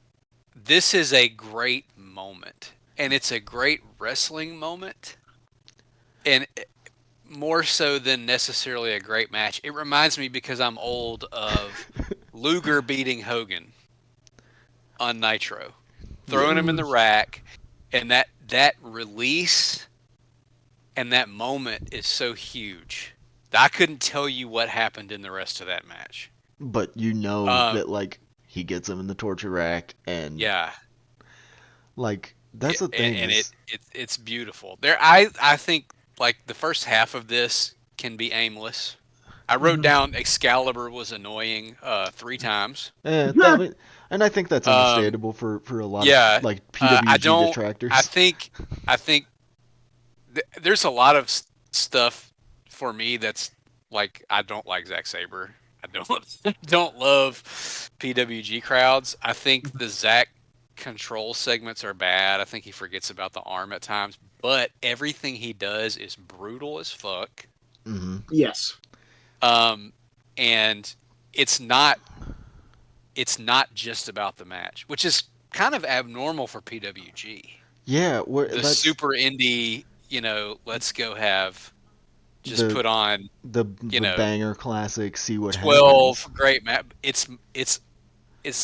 This is a great moment, and it's a great wrestling moment, and more so than necessarily a great match. It reminds me because I'm old of Luger beating Hogan on Nitro,
yeah,
throwing him in
Mm.
the rack, and that release and that moment is so huge. I couldn't tell you what happened in the rest of that match.
but you know
Uh,
that like he gets him in the torture rack, and
yeah,
like that's the thing
and
is,
it's beautiful. I think like the first half of this can be aimless. I wrote
Hmm.
down Excalibur was annoying 3 times.
and I think that's
Um,
understandable for a lot of
yeah,
like
I
PWG
don't. I
detractors.
think I think there's a lot of stuff for me that's like I don't like Zack Saber. I don't don't love PWG crowds. I think the Zack control segments are bad. I think he forgets about the arm at times, but everything he does is brutal as fuck.
Hmm.
Yes.
Um, and it's not it's not just about the match, which is kind of abnormal for PWG.
Yeah, where
The
that's
super indie, let's go have just
the
put on, you
the
know,
banger classic. See what
12
happens.
great map. It's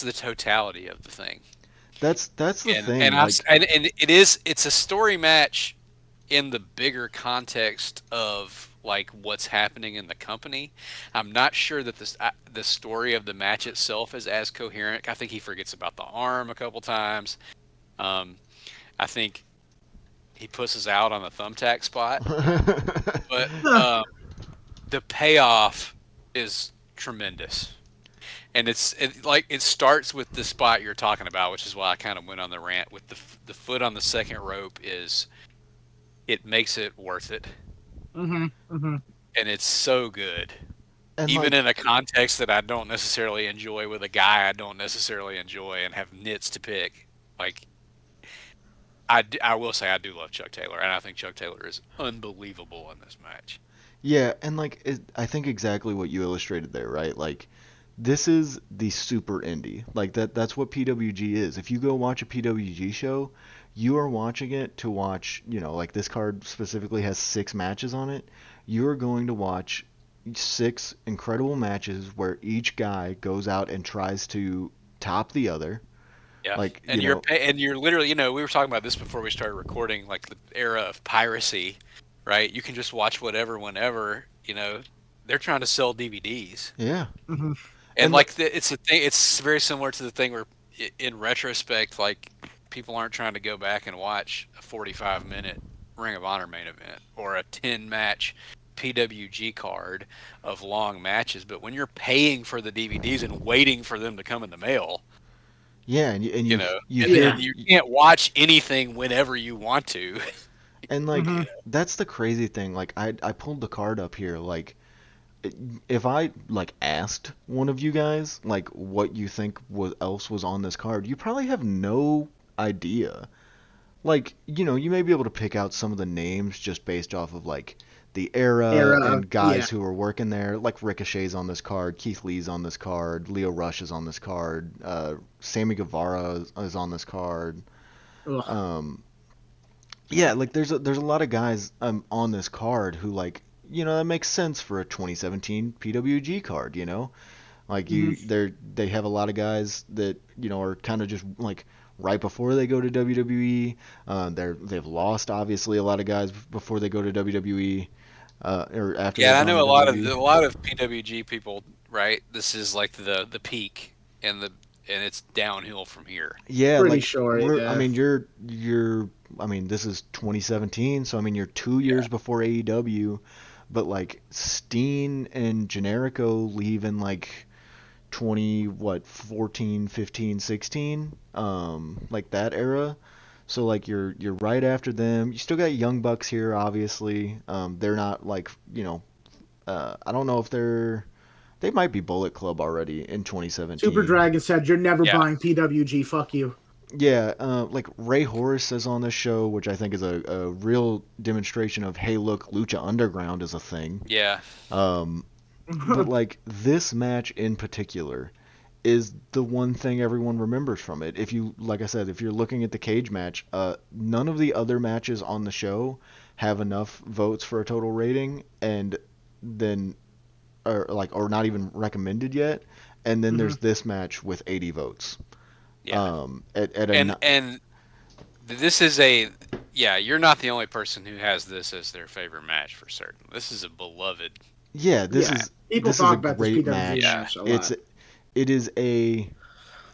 the totality of the thing.
That's the
And
thing.
and I
Like,
and it's a story match in the bigger context of like what's happening in the company. I'm not sure that the story of the match itself is as coherent. I think he forgets about the arm a couple times. Um, I think he pusses out on the thumbtack spot, but the payoff is tremendous. And like it starts with the spot you're talking about, which is why I kind of went on the rant with the foot on the second rope is it makes it worth it,
Hmm. Hmm.
and it's so good,
and
even
like
in a context that I don't necessarily enjoy with a guy I don't necessarily enjoy and have nits to pick. Like I will say I do love Chuck Taylor, and I think Chuck Taylor is unbelievable in this match.
yeah, and like I think exactly what you illustrated there, right? Like this is the super indie. Like that's what PWG is. If you go watch a PWG show, you are watching it to watch, like this card specifically has 6 matches on it. You are going to watch 6 incredible matches where each guy goes out and tries to top the other.
Yeah,
Like,
and you're literally, we were talking about this before we started recording, like the era of piracy, right? You can just watch whatever whenever, they're trying to sell DVDs,
yeah.
Hmm.
and
And like
like it's a thing. It's very similar to the thing where, in retrospect, like people aren't trying to go back and watch a 45-minute Ring of Honor main event or a 10-match PWG card of long matches, but when you're paying for the DVDs and waiting for them to come in the mail,
yeah, and
you
you
know,
you
Yeah.
and
hear
you can't watch anything whenever you want to.
and like
Hmm.
that's the crazy thing. Like I pulled the card up here. Like if I like asked one of you guys like what you think was else was on this card, you probably have no idea. Like, you may be able to pick out some of the names just based off of like the era
Era of
and
yeah.
guys who were working there. Like Ricochet's on this card, Keith Lee's on this card, Leo Rush is on this card, Sammy Guevara is on this card.
Ugh.
Um, yeah, like there's a lot of guys on this card who like that makes sense for a 2017 PWG card. Like
Hmm.
they have a lot of guys that are kind of just like right before they go to WWE. They've lost obviously a lot of guys before they go to WWE, or after
Yeah,
they've
I
gone
know
to WWE.
a lot of PWG people, right? This is like the peak, and it's downhill from here.
Yeah,
Pretty
like
sure.
I
Yeah.
mean I mean this is 2017, so I mean you're 2 years
Yeah,
before AEW, but like Steen and Generico leave in like 20 what 14, 15, 16, like that era. So like you're right after them. You still got Young Bucks here obviously. They're not like, I don't know if they might be Bullet Club already in
Super
2017.
Dragon said, "You're never
Yeah.
buying PWG. Fuck you."
Yeah, like Ray Horace is on this show, which I think is a real demonstration of, hey, look, Lucha Underground is a thing.
Yeah.
Um, but like this match in particular is the one thing everyone remembers from it. If you, like I said, if you're looking at the cage match, none of the other matches on the show have enough votes for a total rating, and then or not even recommended yet. And then
Mhm.
there's this match with 80 votes.
Yeah.
At a
And this is yeah, you're not the only person who has this as their favorite match for certain. This is a beloved.
yeah,
Yeah, people
this is a
talk about this
great
PWG
match.
Yeah.
match a
It's
lot.
it is a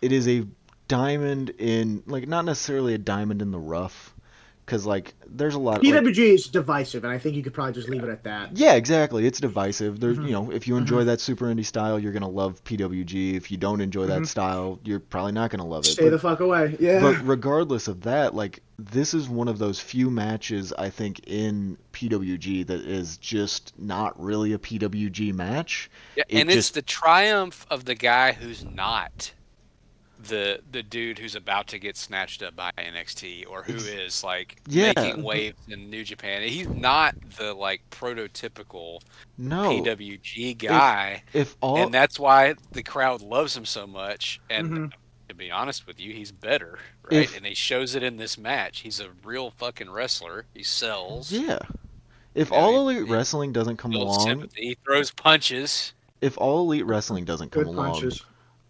it is a diamond in, like, not necessarily a diamond in the rough, because like there's a lot like,
PWG is divisive, and I think you could probably just leave it at that.
yeah, exactly, it's divisive. There,
Hmm.
if you enjoy
Hmm.
that super indie style, you're gonna love PWG. If you don't enjoy that
Hmm.
style, you're probably not gonna love it.
Stay the fuck away.
But
Yeah.
regardless of that, like this is one of those few matches I think in PWG that is just not really a PWG match.
Yeah,
It
and it's
just
the triumph of the guy who's not the dude who's about to get snatched up by NXT or who
ex-
is like
yeah,
making waves in New Japan. He's not the like prototypical
no.
PWG
If
guy,
if
and
all
that's why the crowd loves him so much. And
Hmm.
to be honest with you, he's better, right?
if
And he shows it in this match. He's a real fucking wrestler. He sells.
yeah, if
You know,
all Elite
he
Wrestling doesn't come
builds
along,
sympathy. He throws punches.
if all Elite Wrestling doesn't come
Good
along,
punches.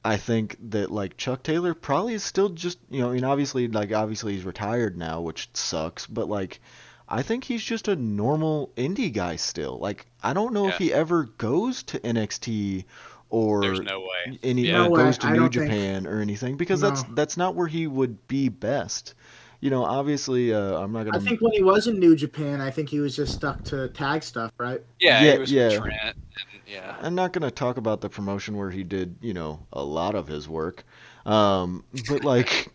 I think that like Chuck Taylor probably is still just, I mean, obviously he's retired now, which sucks, but like I think he's just a normal indie guy still. Like I don't know if
Yeah,
he ever goes to NXT
there's
or
no way.
any or
Yeah,
No way.
goes to
I
New
don't think.
Japan or anything, because
No.
that's not where he would be best. Obviously, I'm not
I
gonna.
think when he was in New Japan, I think he was just stuck to tag stuff, right?
yeah,
Yeah,
he was with
yeah.
Trent, and yeah,
I'm not gonna talk about the promotion where he did, a lot of his work. But like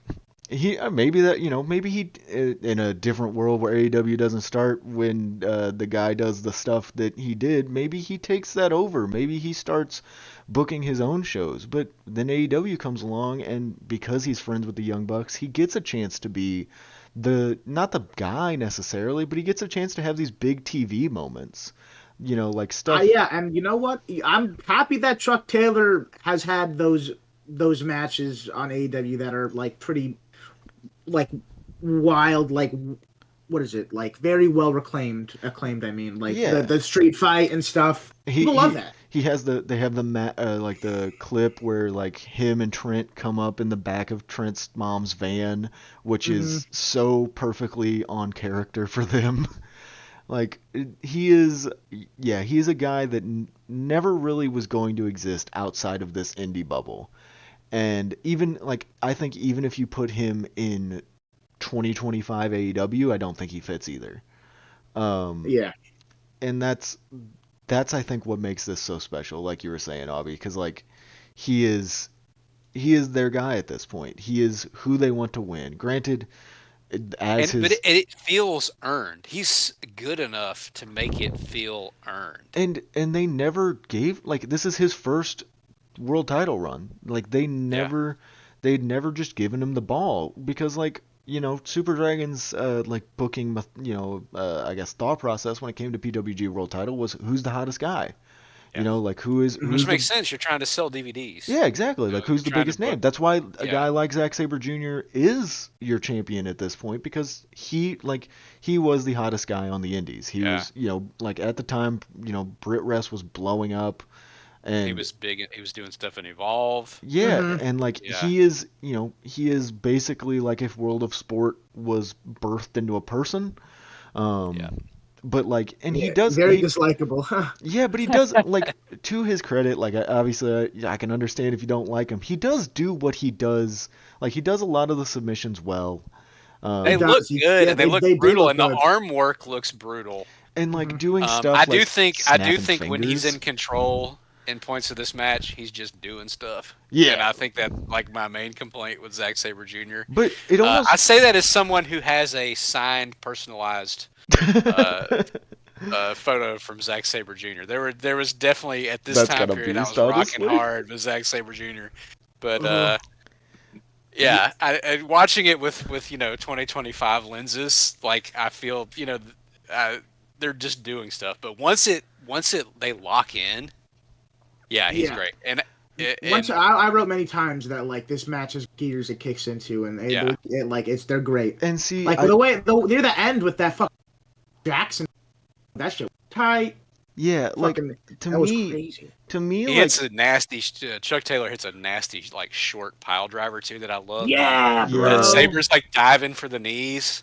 he maybe that maybe he in a different world where AEW doesn't start when the guy does the stuff that he did, maybe he takes that over. Maybe he starts booking his own shows. But then AEW comes along, and because he's friends with the Young Bucks, he gets a chance to be the not the guy necessarily, but he gets a chance to have these big TV moments. Like stuff.
Yeah, and you know what? I'm happy that Chuck Taylor has had those matches on AEW that are like pretty like wild, like what is it? Like very well acclaimed. I mean, like the
Yeah.
the street fight and stuff.
he
People love
he
that.
he has they have like the clip where like him and Trent come up in the back of Trent's mom's van, which
Hmm.
is so perfectly on character for them. Like he is, yeah, he is a guy that never really was going to exist outside of this indie bubble. And even like I think even if you put him in 2025 AEW, I don't think he fits either. Um,
Yeah,
and that's I think what makes this so special, like you were saying, Aubie, because like he is he is their guy at this point. He is who they want to win. Granted, as
and but
his
it feels earned. He's good enough to make it feel earned.
and they never gave, like, this is his first world title run. Like
Yeah,
they'd never just given him the ball, because like Super Dragon's like booking I guess thought process when it came to PWG world title was who's the hottest guy.
yeah,
Like
hmm
which
who's the
makes sense. You're trying to sell DVDs.
Yeah, exactly.
You know,
Like who's
you're
the
trying to
biggest
book.
name? That's why a
Yeah,
guy like Sabre Jr. is your champion at this point, because he was the hottest guy on the indies. He
yeah.
was, like at the time, Brit Rest was blowing up,
He
and
was big. He was doing stuff in Evolve.
yeah,
hmm
and like
Yeah,
he is basically like if World of Sport was birthed into a person.
yeah.
Um but like, and he
yeah,
does
very
he
dislikable.
yeah, but he does, like, to his credit, like obviously I can understand if you don't like him. He does do what he does. Like he does a lot of the submissions well.
He
They
Um
look
does.
good
Yeah,
and they look
they do
brutal,
look
and the
good.
arm work looks brutal.
and like doing
I
stuff
do
like
think
snapping
when he's
fingers.
in control in points of this match, he's just doing stuff. And
Yeah,
I think that like my main complaint with Zack Sabre Jr.
but it
I
almost
say that as someone who has a signed, personalized uh, photo from Zack Sabre Jr. There was definitely at this
That's
time
gotta
period I
beast,
was rocking
honestly.
hard with Zack Sabre Jr. But
Oh,
Yeah,
yeah, watching it with 2025 lenses, like I feel uh, they're just doing stuff. But once it they lock in, yeah, he's
yeah.
great.
Once
And
I wrote many times that like this match has gears it kicks into, and
yeah,
they're great.
and see,
Like
I
the way near the end with that fucking Jackson, that shit was tight.
yeah, like
Fucking
to
that was
me,
crazy.
he hits
like
a nasty. Chuck Taylor hits a nasty like short pile driver too that I love.
Yeah,
And
yeah,
bro.
Sabre's like diving for the knees,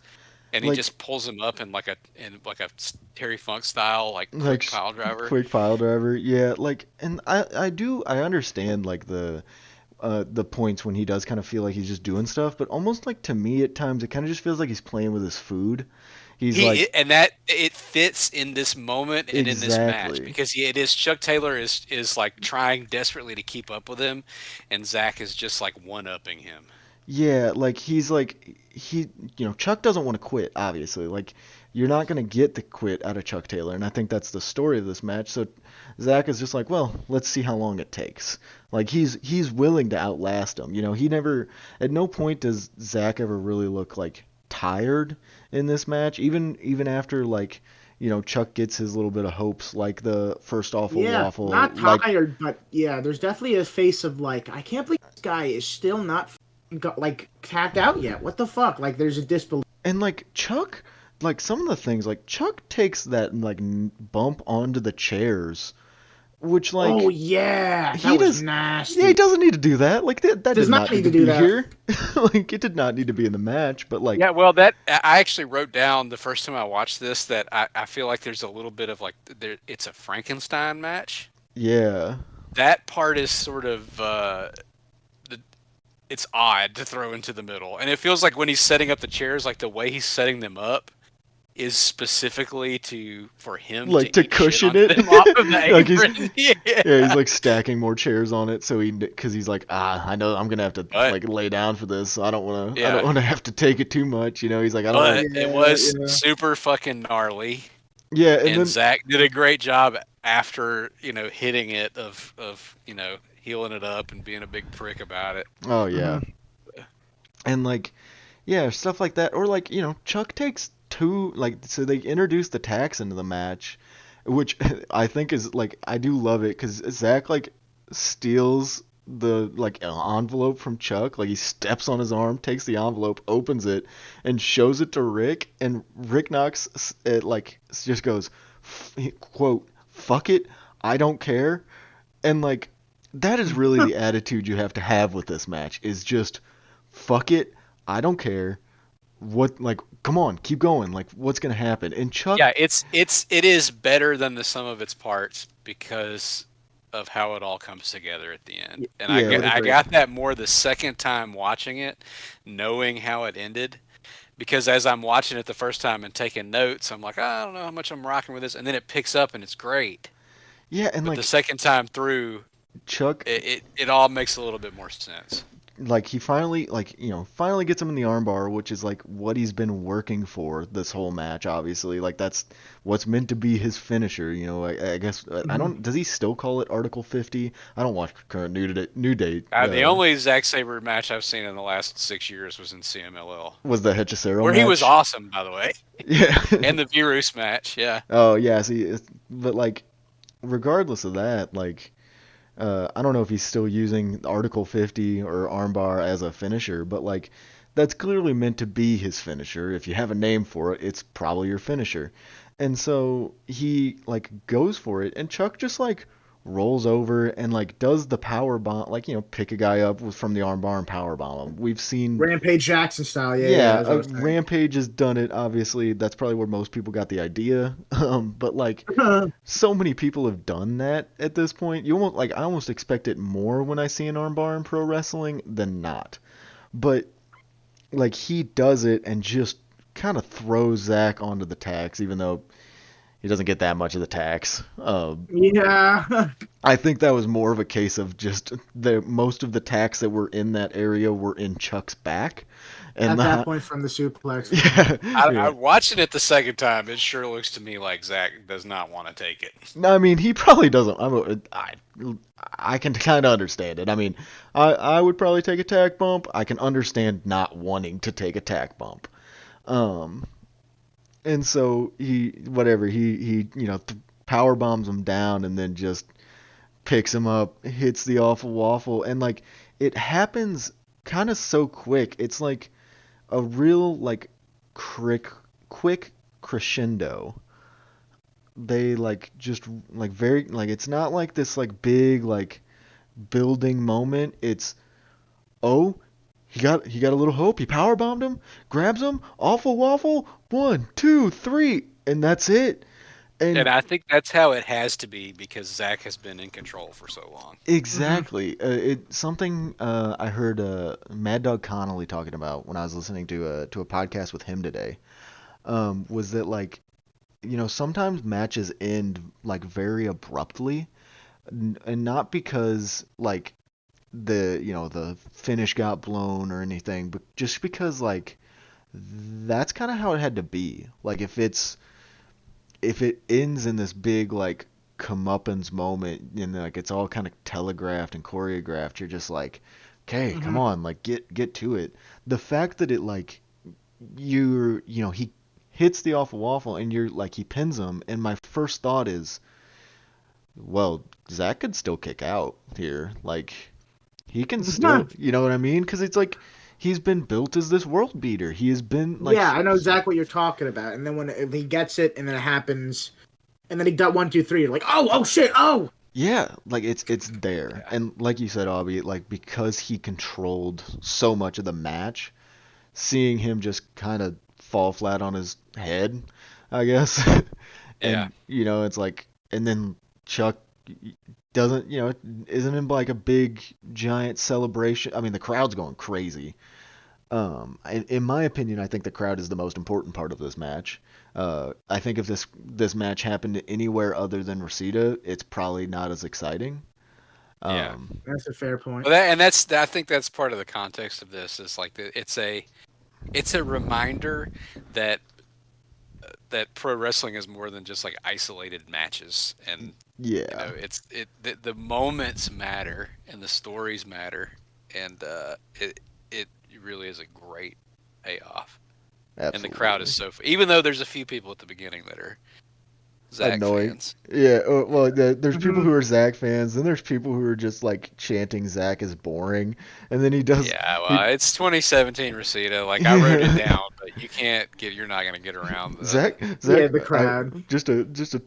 and he
like
just pulls him up in like a Terry Funk style like
like
quick pile driver.
quick pile driver, yeah, like, and I understand like the points when he does kind of feel like he's just doing stuff, but almost like to me at times it kind of just feels like he's playing with his food. He's like
And that it fits in this moment and in this match
exactly.
because it is Chuck Taylor is like trying desperately to keep up with him, and Zach is just like one upping him.
Yeah, like he's like Chuck doesn't want to quit, obviously. Like you're not gonna get the quit out of Chuck Taylor, and I think that's the story of this match. So Zach is just like, well, let's see how long it takes. Like he's willing to outlast him. He never at no point does Zach ever really look like tired in this match. Even after like Chuck gets his little bit of hopes, like the first awful
Yeah,
waffle,
not
like
tired, but yeah, there's definitely a face of like, I can't believe this guy is still not like tapped out yet. What the fuck? Like, there's a disbelief.
and like Chuck, like some of the things, like Chuck takes that like bump onto the chairs, which
Oh
like
yeah,
he
that was
does. Yeah, he
nasty.
doesn't need to do that. Like that
Does
did
not
not
need
need
to
to
do
be
that.
here. Like it did not need to be in the match. But like,
Yeah, well, that I actually wrote down the first time I watched this that I feel like there's a little bit of like it's a Frankenstein match.
yeah,
That part is sort of the, it's odd to throw into the middle, and it feels like when he's setting up the chairs, like the way he's setting them up is specifically for him
like
to
to
eat shit
cushion
onto
it.
them off of the
Like he's
apron.
yeah, he's
Yeah,
like stacking more chairs on it, so because he's like, I know I'm gonna have to
but
like lay down for this. So I don't
yeah,
want to have to take it too much. He's like, I don't want.
but it
Yeah,
was
yeah.
super fucking gnarly.
Yeah, and
And
then
Zach did a great job after hitting it of healing it up and being a big prick about it.
oh yeah,
Mhm.
and like yeah, stuff like that. Or like, Chuck takes two like so they introduce the tax into the match, which I think is like I do love it because Zach like steals the like envelope from Chuck. Like he steps on his arm, takes the envelope, opens it, and shows it to Rick. And Rick Knox it like just goes, quote, "Fuck it, I don't care." And like that is really the attitude you have with this match is just fuck it, I don't care. What like come on, keep going. Like what's gonna happen? And Chuck
Yeah, it is better than the sum of its parts because of how it all comes together at the end. And
I
yeah,
would
I
agree.
got that more the second time watching it, knowing how it ended. Because as I'm watching it the first time and taking notes, I'm like, I don't know how much I'm rocking with this, and then it picks up and it's great.
yeah, and
But the
like
second time through,
Chuck
it all makes a little bit more sense.
like he finally like finally gets him in the armbar, which is like what he's been working for this whole match. Obviously, like that's what's meant to be his finisher. I guess I
Mhm.
don't. Does he still call it Article 50? I don't watch current New Day.
The only Zack Sabre match I've seen in the last 6 years was in CMLL,
Was the Hechicero
where he was
match?
awesome, by the way,
Yeah.
and the Virus match. Yeah,
Oh yeah. See, but like regardless of that, like I don't know if he's still using Article 50 or armbar as a finisher, but like that's clearly meant to be his finisher. If you have a name for it, it's probably your finisher. And so he like goes for it, and Chuck just like rolls over and like does the power bomb, like pick a guy up from the armbar and power bomb him. We've seen
Rampage Jackson style. Yeah, yeah.
yeah,
As I was
Rampage has done it. Obviously, that's probably where most people got the idea. But like
saying.
so many people have done that at this point. You almost like I almost expect it more when I see an armbar in pro wrestling than not. But like he does it and just kind of throws Zach onto the tax, even though he doesn't get that much of the tax.
Yeah.
I think that was more of a case of just the most of the tacks that were in that area were in Chuck's back, and
At that
not.
point from the suplex.
Yeah,
I
yeah.
watching it the second time. It sure looks to me like Zach does not want to take it.
No, I mean he probably doesn't. I can kind of understand it. I mean, I would probably take a tack bump. I can understand not wanting to take a tack bump. Um, and so he power bombs him down and then just picks him up, hits the awful waffle, and like it happens kind of so quick. It's like a real like quick crescendo. They like just like very like it's not like this like big like building moment. It's oh he got a little hope. He power bombed him, grabs him, awful waffle, 1, 2, 3, and that's it.
And
And
I think that's how it has to be because Zach has been in control for so long.
Hmm.
exactly, it something I heard Mad Dog Connolly talking about when I was listening to a podcast with him today. Was that like sometimes matches end like very abruptly, and not because like the finish got blown or anything, but just because like that's kind of how it had to be. Like if it ends in this big like comeuppance moment and like it's all kind of telegraphed and choreographed, you're just like, okay, come
Hmm.
on, like get to it. The fact that it like he hits the awful waffle and you're like he pins him, and my first thought is, well, Zach could still kick out here. Like he can still, you know what I mean? Because it's like he's been built as this world beater. He has been like,
Yeah, I know exactly what you're talking about. And then when if he gets it, and then it happens, and then he got 1, 2, 3, you're like, oh shit, oh.
yeah, like it's there.
Yeah.
And like you said, Aubie, like because he controlled so much of the match, seeing him just kind of fall flat on his head, I guess.
Yeah.
And it's like, and then Chuck doesn't, isn't in like a big giant celebration. I mean, the crowd's going crazy. In my opinion, I think the crowd is the most important part of this match. I think if this match happened anywhere other than Reseda, it's probably not as exciting.
Yeah.
Um,
That's a fair point.
Well, I think that's part of the context of this is like it's a reminder that pro wrestling is more than just like isolated matches, and
yeah,
the moments matter and the stories matter, and it really is a great payoff. And the crowd is
absolutely.
even though there's a few people at the beginning that are Zach
Annoying.
fans.
Yeah, well,
Yeah.
there's people
Hmm.
who are Zach fans, then there's people who are just like chanting Zach is boring, and then he does
Yeah,
he
well, it's 2017 Reseda. Like I wrote it down, but you're not gonna get around the.
Yeah,
Zach,
the
I
crowd.
just to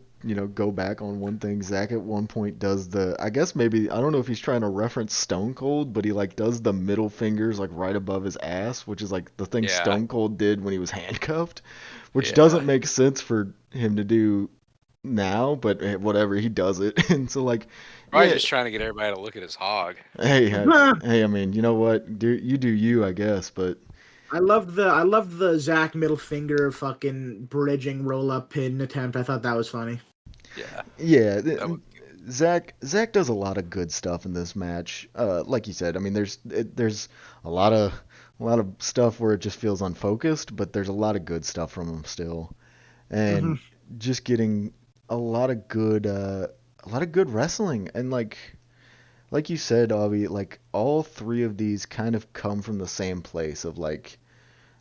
go back on one thing. Zach at one point does I guess maybe I don't know if he's trying to reference Stone Cold, but he like does the middle fingers like right above his ass, which is like the thing
Yeah,
Stone Cold did when he was handcuffed, which
yeah.
doesn't make sense for him to do now, but whatever, he does it. And so like,
Probably
yeah,
just trying to get everybody to look at his hog.
hey, hey, I mean, you know what? Do you, I guess, but
I love the Zach middle finger fucking bridging roll up pin attempt. I thought that was funny.
Yeah,
yeah,
that was.
Zach does a lot of good stuff in this match. Like you said, I mean, there's a lot of stuff where it just feels unfocused, but there's a lot of good stuff from him still,
Hmm.
and just getting a lot of good wrestling, and like you said, Avi, like all three of these kind of come from the same place of like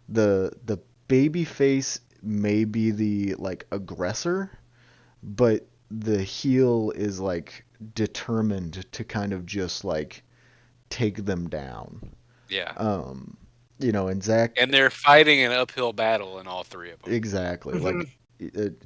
the baby face may be the like aggressor, but the heel is like determined to kind of just like take them down.
Yeah,
Um, and Zach
and they're fighting an uphill battle in all three of them.
exactly
Hmm.
like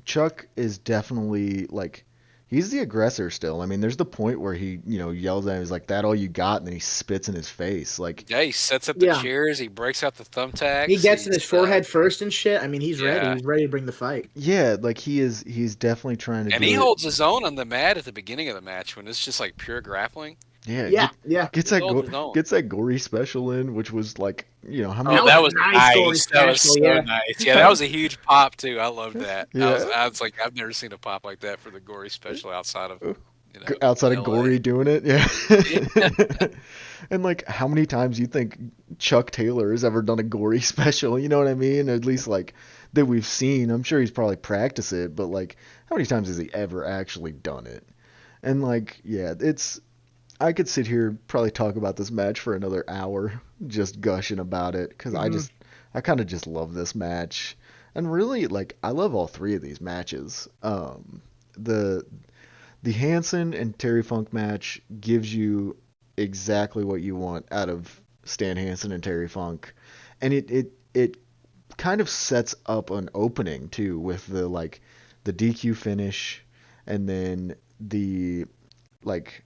Chuck is definitely like he's the aggressor still. I mean, there's the point where he yells at him, he's like, "That all you got?" And then he spits in his face. Like,
Yeah, he sets up the
Yeah,
chairs. He breaks out the
he
thumbtacks.
gets in his forehead first and shit. I mean, he's ready.
Yeah,
He's ready to bring the fight.
yeah, like he's definitely trying to
and he
do it.
holds his own on the mat at the beginning of the match when it's just like pure grappling.
Yeah,
Yeah, yeah.
Hold his own.
gets that gory special in, which was like, how
Oh,
many?
That was
that
a
was
nice gory
nice. That was
special.
so
Yeah.
nice. Yeah, that
How,
was a huge pop too. I loved that.
yeah,
I was like, I've never seen a pop like that for the gory special outside of,
outside of
LA.
Gory doing it, yeah.
Yeah.
And like, how many times you think Chuck Taylor has ever done a gory special? You know what I mean? At least like that we've seen. I'm sure he's probably practiced it, but like, how many times has he ever actually done it? And like, yeah, it's. I could sit here probably talk about this match for another hour, just gushing about it, because
Hmm.
I kind of just love this match, and really like I love all three of these matches. The the Hansen and Terry Funk match gives you exactly what you want out of Stan Hansen and Terry Funk, and it kind of sets up an opening too with the DQ finish, and then the like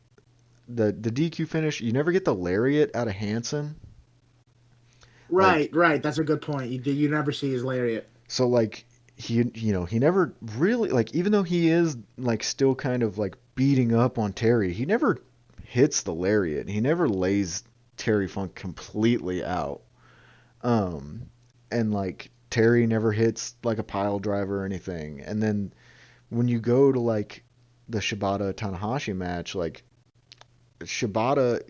the DQ finish. You never get the lariat out of Hansen, like
Right, right. That's a good point. You never see his lariat.
so like he never really like even though he is like still kind of like beating up on Terry, he never hits the lariat. He never lays Terry Funk completely out. Um and like Terry never hits like a pile driver or anything. And then when you go to like the Shibata Tanahashi match, like Shibata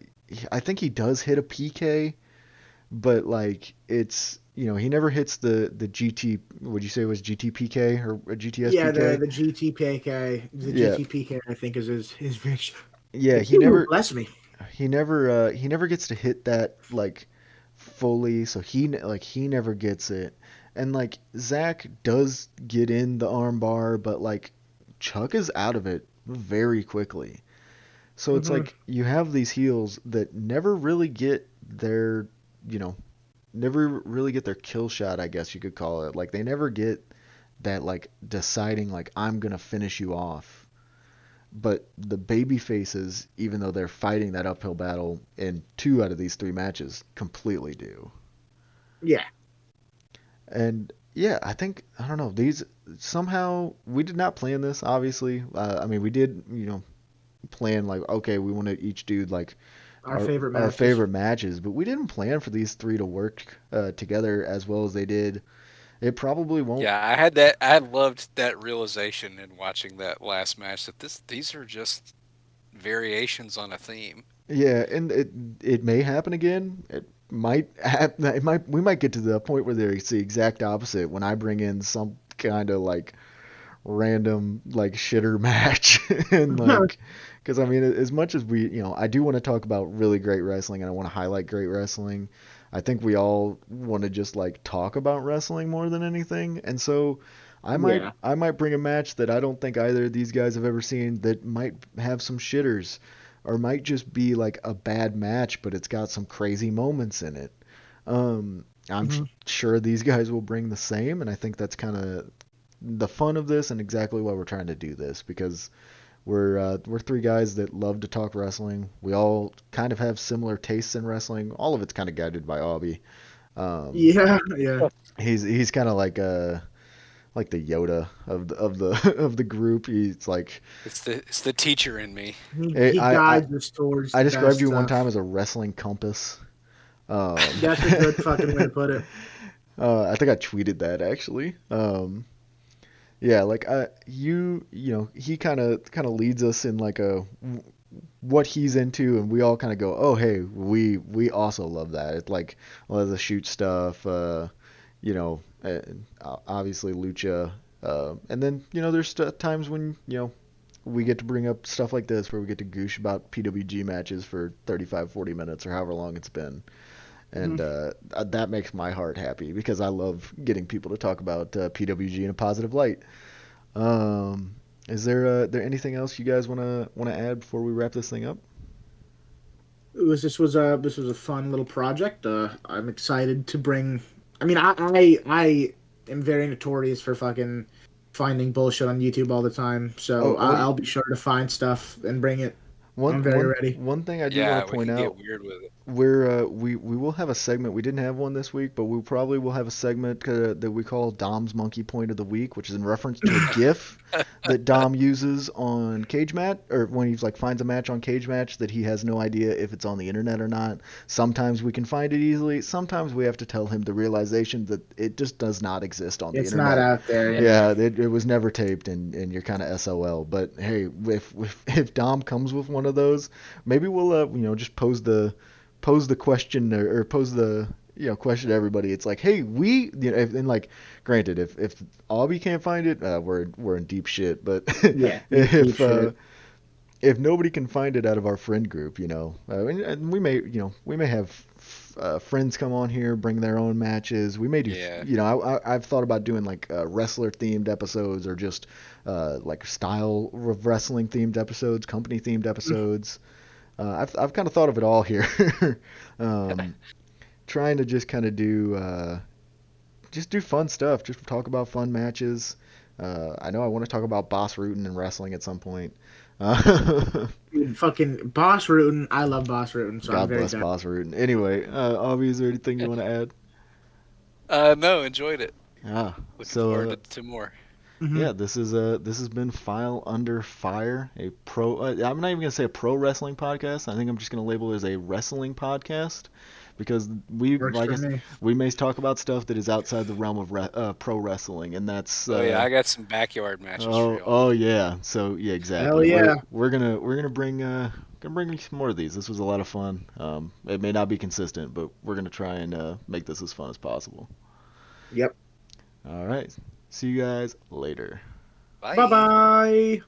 I think he does hit a PK, but like it's he never hits the GT. Would you say it was GTPK or a
Yeah,
GTSPK?
the GTPK, the
Yeah,
GTPK, I think is his bitch.
yeah.
Ooh, bless me.
He never gets to hit that like fully. So he never gets it. And like Zach does get in the armbar, but like Chuck is out of it very quickly. So it's
Hmm.
like you have these heels that never really get their you know never really get their kill shot, I guess you could call it. Like they never get that like deciding like I'm gonna finish you off. But the baby faces, even though they're fighting that uphill battle in two out of these three matches, completely do.
Yeah.
And yeah, I don't know these somehow we did not plan this. Obviously, I mean we did plan like okay we want to each do like
Our favorite
our
matches.
favorite matches, but we didn't plan for these three to work together as well as they did. It probably won't.
Yeah, I had that. I loved that realization in watching that last match that these are just variations on a theme.
Yeah, and it may happen again. It might happen. It might. We might get to the point where it's the exact opposite when I bring in some kind of like random like shitter match and like because I mean as much as we I do want to talk about really great wrestling and I want to highlight great wrestling. I think we all want to just like talk about wrestling more than anything, and so
Yeah.
I might bring a match that I don't think either of these guys have ever seen that might have some shitters or might just be like a bad match but it's got some crazy moments in it. I'm
Hmm.
sure these guys will bring the same, and I think that's kind of the fun of this and exactly why we're trying to do this because we're three guys that love to talk wrestling. We all kind of have similar tastes in wrestling. All of it's kind of guided by Aubie. Um,
Yeah, yeah.
he's kind of like the Yoda of the of the group. He's like
It's the teacher in me.
hey,
He guides us towards
I
the
described
best
you one
stuff.
time as a wrestling compass. Um,
That's a good fucking way to put it.
I think I tweeted that actually. Yeah, like he kind of leads us in like a what he's into, and we all kind of go, oh hey, we also love that. It's like a lot of the shoot stuff, obviously lucha, and then there's times when we get to bring up stuff like this where we get to goosh about PWG matches for 35, 40 minutes or however long it's been.
Hmm.
And that makes my heart happy because I love getting people to talk about PWG in a positive light. Um, is there anything else you guys wanna add before we wrap this thing up?
This was a fun little project. I'm excited to bring. I mean, I am very notorious for fucking finding bullshit on YouTube all the time. So
Oh,
I'll be sure to find stuff and bring it.
one
I'm very
one
ready.
one thing I do want
Yeah,
to
we
point
can get
out.
weird with it.
we will have a segment. We didn't have one this week, but we probably will have a segment that we call Dom's Monkey Point of the Week, which is in reference to a GIF that Dom uses on Cage Match, or when he's like finds a match on Cage Match that he has no idea if it's on the internet or not. Sometimes we can find it easily. Sometimes we have to tell him the realization that it just does not exist on the
It's not
internet.
out there.
Yeah, it was never taped, and you're kind of SOL. But hey, if Dom comes with one of those, maybe we'll just pose the question, or pose the question to everybody. It's like, hey, and like, granted, if Aubie can't find it, we're in deep shit. But
Yeah, deep
if
shit.
if nobody can find it out of our friend group, and we may have friends come on here, bring their own matches. We may do,
Yeah.
I've thought about doing like wrestler themed episodes, or just like style of wrestling themed episodes, company themed episodes. I've kind of thought of it all here. um, Trying to just kind of do fun stuff, just talk about fun matches. I know I want to talk about Boss Rootin' and wrestling at some point.
Dude, fucking Boss Rootin'. I love Boss Rootin', so I'm
God
very
bless
down.
Boss Rootin'. Anyway, Avi, is there anything you want to add?
No, enjoyed it.
Ah,
Looking
so
forward to more.
Hmm.
yeah, this has been File Under Fire, a pro. I'm not even gonna say a pro wrestling podcast. I think I'm just gonna label it as a wrestling podcast, because
Works for me.
we may talk about stuff that is outside the realm of pro wrestling, and that's
Oh yeah, I got some backyard matches for
oh
y'all.
oh yeah. So yeah,
Hell
exactly.
yeah.
We're gonna bring you some more of these. This was a lot of fun. It may not be consistent, but we're gonna try and make this as fun as possible.
Yep.
All right. See you guys later.
Bye
Bye.
bye.